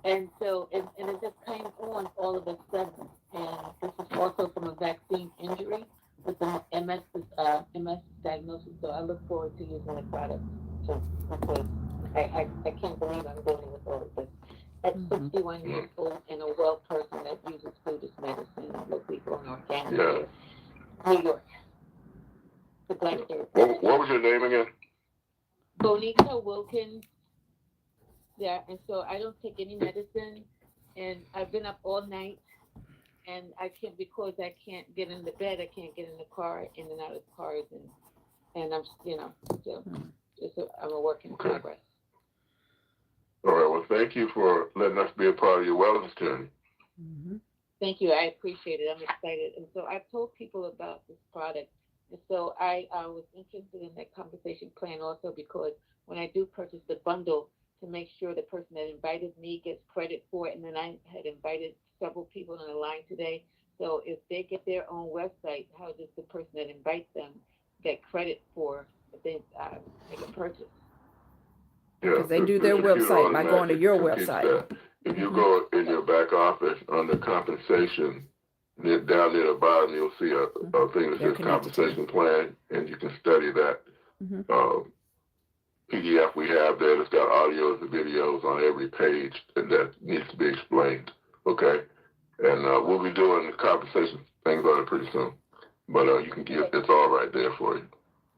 And so, and it just came on all of a sudden. And this is also from a vaccine injury with the MS diagnosis. So I look forward to using the product. So, okay. I can't believe I'm dealing with all of this. At 61 years old and a well person that uses food as medicine, I look people in organic here. New York. The Black What was your name again? Bonita Wilkins. Yeah, and so I don't take any medicine, and I've been up all night, and I can't, because I can't get in the bed, I can't get in the car, in and out of cars, and I'm, so I'm a work in progress. All right, well, thank you for letting us be a part of your wellness journey. Thank you, I appreciate it, I'm excited, and so I've told people about this product, and so I was interested in that conversation plan also because when I do purchase the bundle, to make sure the person that invited me gets credit for it. And then I had invited several people on the line today. So if they get their own website, how does the person that invites them get credit for if they make a purchase? Because they do their website by going to your website. If you go in your back office under compensation, then down near the bottom, you'll see a thing that says compensation plan, and you can study that. PDF we have there that's got audios and videos on every page and that needs to be explained, okay? And we'll be doing the compensation things on it pretty soon. But you can get, it's all right there for you,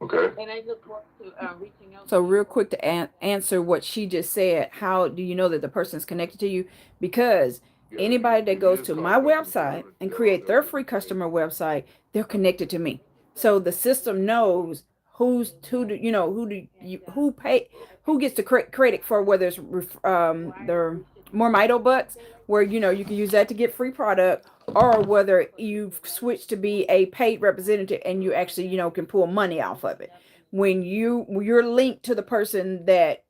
okay? And I look forward to reaching out. So real quick to answer what she just said, how do you know that the person is connected to you? Because anybody that goes to my website and create their free customer website, they're connected to me. So the system knows who gets the credit for whether it's the MoreMito bucks, where you can use that to get free product, or whether you've switched to be a paid representative and you actually can pull money off of it when you're linked to the person that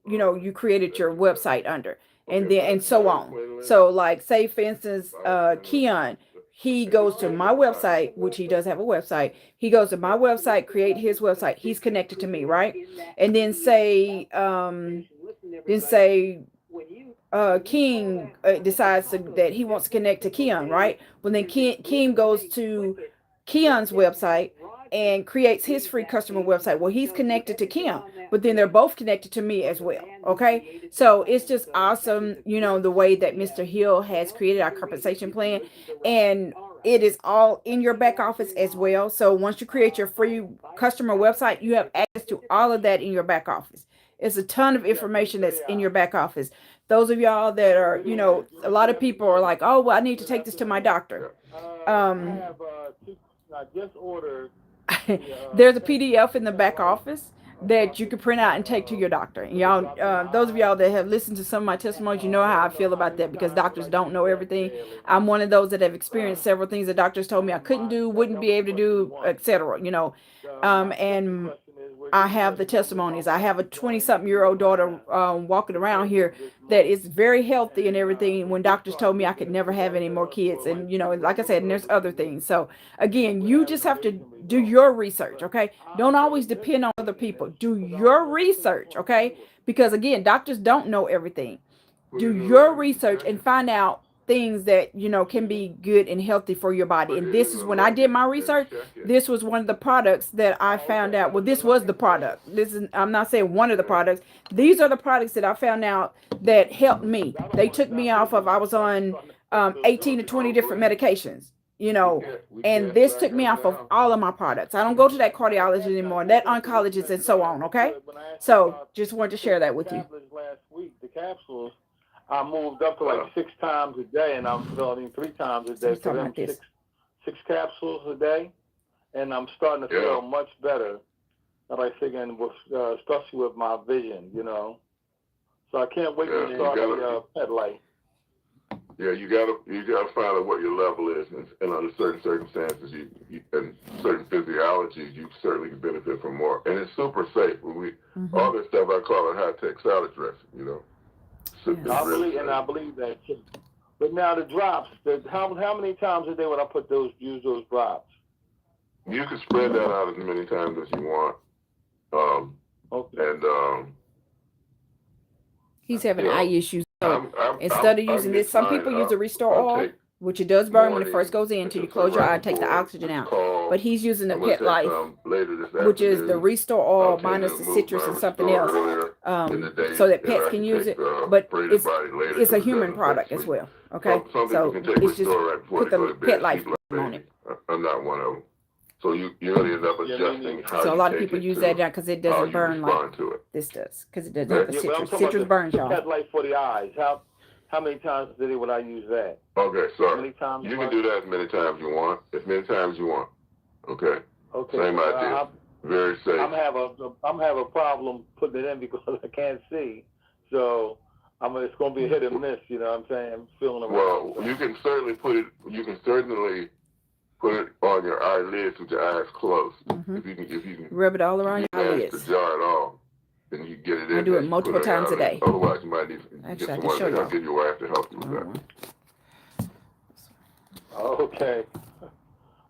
you created your website under, and so on. So like, say for instance, Keon, he goes to my website, which he does have a website. He goes to my website, create his website. He's connected to me, right? And then say King decides that he wants to connect to Keon, right? Well, then King goes to Keon's website and creates his free customer website. Well, he's connected to Keon, but then they're both connected to me as well. Okay. So it's just awesome, the way that Mr. Hill has created our compensation plan, and it is all in your back office as well. So once you create your free customer website, you have access to all of that in your back office. It's a ton of information that's in your back office. Those of y'all that are, a lot of people are like, oh, well, I need to take this to my doctor. I just ordered. There's a PDF in the back office that you can print out and take to your doctor. Y'all, those of y'all that have listened to some of my testimonies, you know how I feel about that, because doctors don't know everything. I'm one of those that have experienced several things that doctors told me I couldn't do, wouldn't be able to do, etc. And I have the testimonies. I have a 20-something-year-old daughter walking around here that is very healthy and everything, when doctors told me I could never have any more kids. And, like I said, and there's other things. So, again, you just have to do your research, okay? Don't always depend on other people. Do your research, okay? Because, again, doctors don't know everything. Do your research and find out things that can be good and healthy for your body. And this is when I did my research, this was one of the products that I found out. Well, this was the product. I'm not saying one of the products. These are the products that I found out that helped me. They took me off of, I was on 18 to 20 different medications, and this took me off of all of my products. I don't go to that cardiologist anymore, that oncologist, and so on. Okay. So just wanted to share that with you. Last week, the capsules, I moved up to like 6 times a day, and I'm filling 3 times a day. For them, 6 capsules a day, and I'm starting to feel much better. And I thinking, especially with my vision, you know. So I can't wait to start the Petlife. Yeah, you gotta find out what your level is, and under certain circumstances, you and certain physiologies, you certainly can benefit from more. And it's super safe. All this stuff, I call it high-tech salad dressing. You know. I believe that too. But now the drops. How many times a day would I use those drops? You can spread that out as many times as you want. He's having eye issues. So instead of using this, some people use the Restore Oil, which it does burn when it first goes in until you close your eye and take the oxygen out. But he's using the Petlife, which is the Restore Oil minus the citrus and something else, so that pets can use it. But it's a human product as well. Okay, so it's just put the Petlife on it. I'm not one of them. So you only end up adjusting how so a lot of people use that now because it doesn't burn like this does, because it doesn't have the citrus. Citrus burns, y'all. Petlife for the eyes. How many times a day would I use that? Okay, so you can do that as many times you want. As many times you want. Okay. Okay. Same idea. Very safe. I'm having a problem putting it in because I can't see. So it's going to be a hit and miss. You know what I'm saying? I'm feeling around. Well, you can certainly put it on your eyelids with your eyes closed. If you can rub it all around your eyelids. To jar it all, then you get it in. I do it multiple times a day. Otherwise, you might need to get someone to get your wife to help you with that. Okay.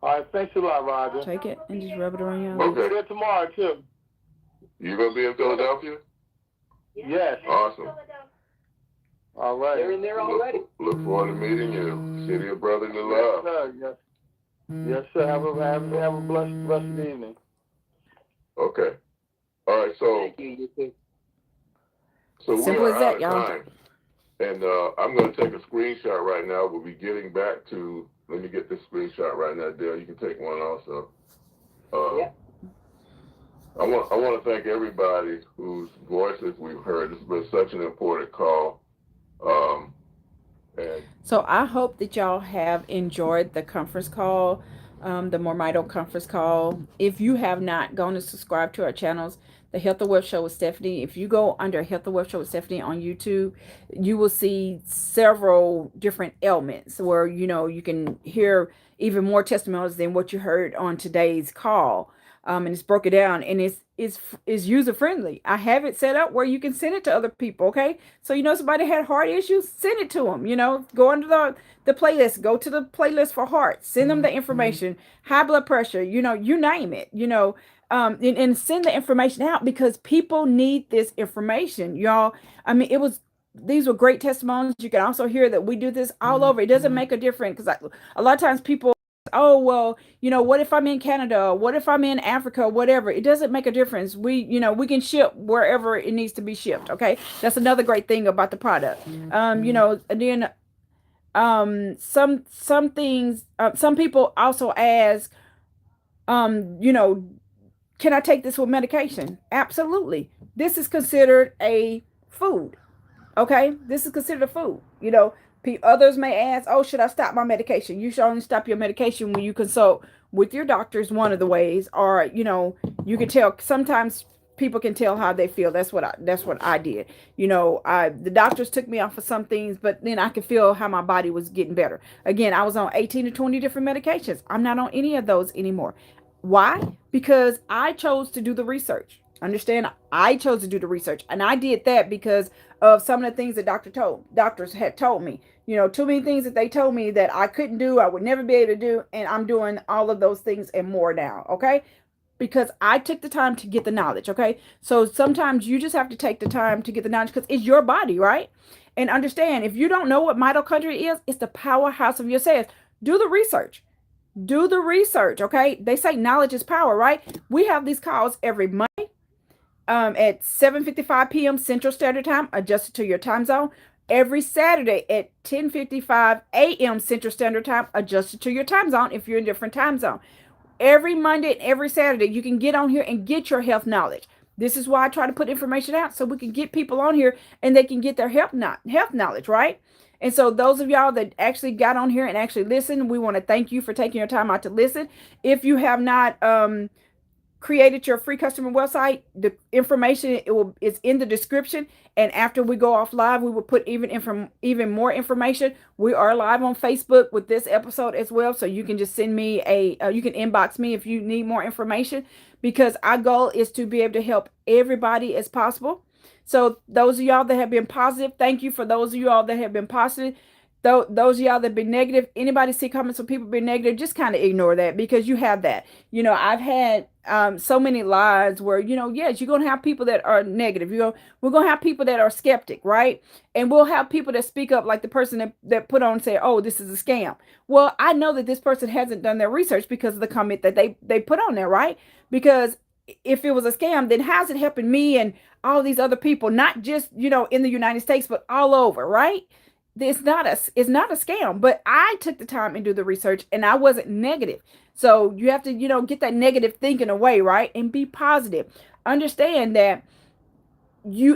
All right. Thanks a lot, Roger. Take it and just rub it around your eyelids. We'll be there tomorrow too. You gonna be in Philadelphia? Yes. Awesome. All right. They're in there already. Look forward to meeting you. City of Brotherly Love. Yes, sir. Yes. Yes, sir. Have a blessed evening. Okay. All right. So, simple as that, y'all. And I'm going to take a screenshot right now. We'll be getting back to. Let me get this screenshot right now, Dale. You can take one also. I want to thank everybody whose voices we've heard. This has been such an important call. So I hope that y'all have enjoyed the conference call, the MoreMito conference call. If you have not gone to subscribe to our channels, the Health and Wealth Show with Stephanie, if you go under Health and Wealth Show with Stephanie on YouTube, you will see several different elements where, you can hear even more testimonies than what you heard on today's call. And it's broken down, and it's user friendly. I have it set up where you can send it to other people. Okay, so somebody had heart issues, send it to them. Go under the playlist, go to the playlist for heart, send them the information. High blood pressure, you name it. And send the information out because people need this information, y'all. I mean, these were great testimonies. You can also hear that we do this all over. It doesn't make a difference because a lot of times people. Oh, well, what if I'm in Canada? What if I'm in Africa? Whatever. It doesn't make a difference. We can ship wherever it needs to be shipped. Okay. That's another great thing about the product. And then, some things, some people also ask, can I take this with medication? Absolutely. This is considered a food. Okay. This is considered a food, Others may ask, oh, should I stop my medication? You should only stop your medication when you consult with your doctor is one of the ways. Or, you can tell, sometimes people can tell how they feel. That's what I did. The doctors took me off of some things, but then I could feel how my body was getting better. Again, I was on 18 to 20 different medications. I'm not on any of those anymore. Why? Because I chose to do the research. Understand? I chose to do the research, and I did that because of some of the things that doctors had told me. Too many things that they told me that I couldn't do, I would never be able to do, and I'm doing all of those things and more now. Okay, because I took the time to get the knowledge. Okay, so sometimes you just have to take the time to get the knowledge because it's your body, right? And understand, if you don't know what mitochondria is, it's the powerhouse of your cells. Do the research. Do the research. Okay, they say knowledge is power, right? We have these calls every Monday. At 7:55 p.m. Central Standard Time, adjusted to your time zone. Every Saturday at 10:55 a.m. Central Standard Time, adjusted to your time zone if you're in a different time zone. Every Monday and every Saturday, you can get on here and get your health knowledge. This is why I try to put information out so we can get people on here and they can get their health knowledge, right? And so those of y'all that actually got on here and actually listened, we want to thank you for taking your time out to listen. If you have not created your free customer website, the information is in the description. And after we go off live, we will put even more information. We are live on Facebook with this episode as well, so you can just send me you can inbox me if you need more information, because our goal is to be able to help everybody as possible. So those of y'all that have been positive, thank you. For those of y'all that have been positive, those of y'all that have been negative, anybody see comments of people being negative, just kind of ignore that, because you have that. I've had so many lives where, yes, you're going to have people that are negative. We're going to have people that are skeptic, right? And we'll have people that speak up, like the person that put on and say, oh, this is a scam. Well, I know that this person hasn't done their research because of the comment that they put on there, right? Because if it was a scam, then how's it helping me and all these other people, not just, in the United States, but all over, right? It's not a scam, but I took the time and do the research, and I wasn't negative. So you have to, get that negative thinking away, right? And be positive. Understand that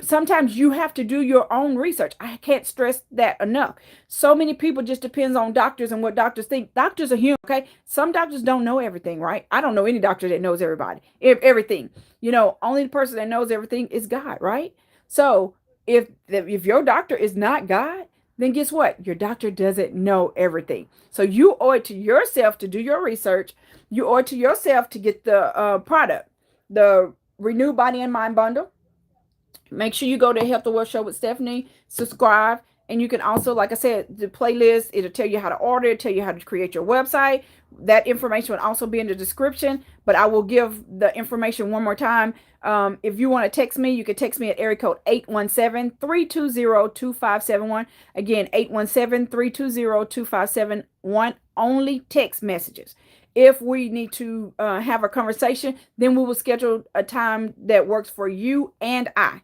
sometimes you have to do your own research. I can't stress that enough. So many people just depends on doctors and what doctors think. Doctors are human, okay? Some doctors don't know everything, right? I don't know any doctor that knows everybody, everything. Only the person that knows everything is God, right? So if your doctor is not God, then guess what? Your doctor doesn't know everything. So you owe it to yourself to do your research. You owe it to yourself to get the product, the Renew Body and Mind Bundle. Make sure you go to Health the World Show with Stephanie, subscribe. And you can also, like I said, the playlist, it'll tell you how to order, tell you how to create your website. That information will also be in the description, but I will give the information one more time. If you want to text me, you can text me at area code 817-320-2571. Again, 817-320-2571. Only text messages. If we need to have a conversation, then we will schedule a time that works for you and I.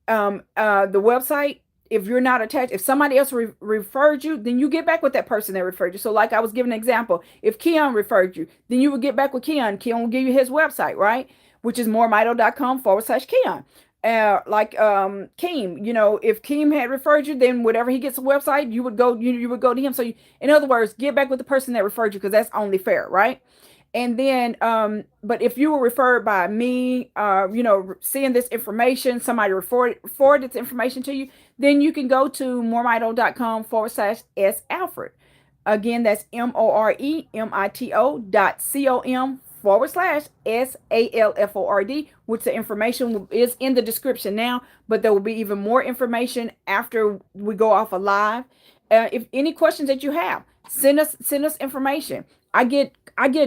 The website, if you're not attached, if somebody else referred you, then you get back with that person that referred you. So like I was giving an example, if Keon referred you, then you would get back with Keon. Keon will give you his website, right? Which is moremito.com/Keon. Keem, if Keem had referred you, then whatever he gets a website, you would go to him. So in other words, get back with the person that referred you, because that's only fair, right? And then, but if you were referred by me, seeing this information, somebody forwarded this information to you, then you can go to moremito.com/S Alford. Again, that's moremito.com/SALFORD, which the information is in the description now, but there will be even more information after we go off live. If any questions that you have, send us information. I get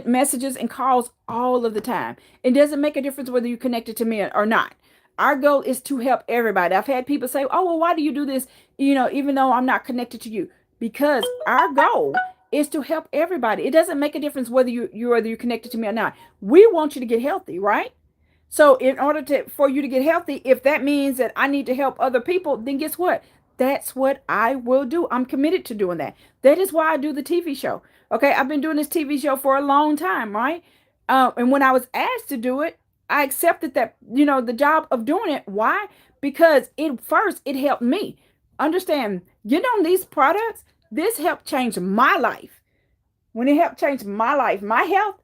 messages and calls all of the time. It doesn't make a difference whether you're connected to me or not. Our goal is to help everybody. I've had people say, oh, well, why do you do this? Even though I'm not connected to you, because our goal is to help everybody. It doesn't make a difference whether you're connected to me or not. We want you to get healthy, right? So in order for you to get healthy, if that means that I need to help other people, then guess what? That's what I will do. I'm committed to doing that. That is why I do the TV show. Okay, I've been doing this TV show for a long time, right? And when I was asked to do it, I accepted that, the job of doing it. Why? Because it helped me. Understand, these products, this helped change my life. When it helped change my life, my health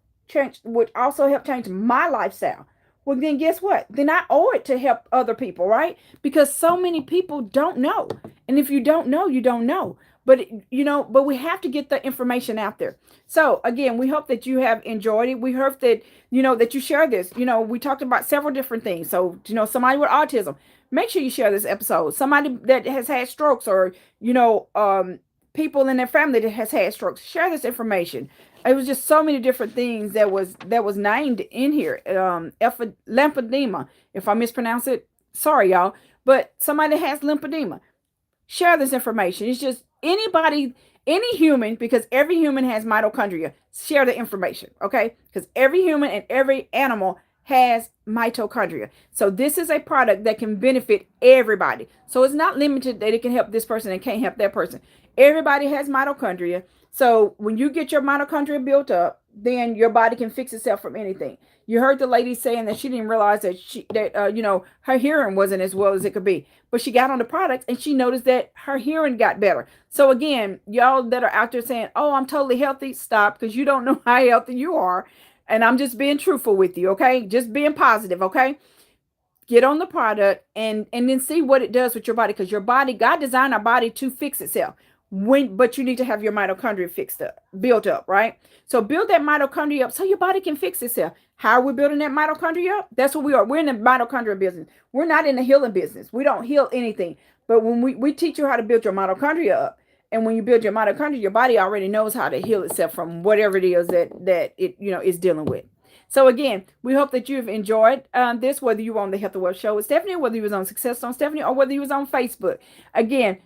would also help change my lifestyle. Well, then guess what? Then I owe it to help other people, right? Because so many people don't know. And if you don't know, you don't know. But, but we have to get the information out there. So again, we hope that you have enjoyed it. We hope that, that you share this. We talked about several different things. So, somebody with autism, make sure you share this episode. Somebody that has had strokes, or, people in their family that has had strokes, share this information. It was just so many different things that was named in here. Lymphedema, if I mispronounce it, sorry y'all. But somebody that has lymphedema, share this information. It's just anybody, any human, because every human has mitochondria. Share the information, okay? Because every human and every animal has mitochondria. So this is a product that can benefit everybody. So it's not limited that it can help this person and can't help that person. Everybody has mitochondria. So when you get your mitochondria built up, then your body can fix itself from anything. You heard the lady saying that she didn't realize that her hearing wasn't as well as it could be, but she got on the products and she noticed that her hearing got better. So again, y'all that are out there saying, "Oh, I'm totally healthy," stop, because you don't know how healthy you are. And I'm just being truthful with you, okay? Just being positive, okay? Get on the product and then see what it does with your body, because your body, God designed our body to fix itself. But you need to have your mitochondria built up, right? So build that mitochondria up so your body can fix itself. How are we building that mitochondria up? That's what we are. We're in the mitochondria business. We're not in the healing business. We don't heal anything. But when we teach you how to build your mitochondria up, and when you build your mitochondria, your body already knows how to heal itself from whatever it is that it is dealing with. So again, we hope that you've enjoyed this, whether you were on the Health and Wealth Show with Stephanie, or whether you was on Success on Stephanie, or whether you was on Facebook. Again,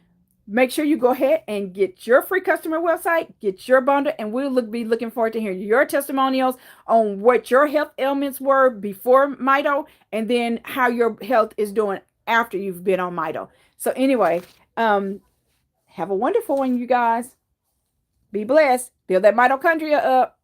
make sure you go ahead and get your free customer website, get your bundle, and we'll be looking forward to hearing your testimonials on what your health ailments were before Mito, and then how your health is doing after you've been on Mito. So anyway, have a wonderful one, you guys. Be blessed. Build that mitochondria up.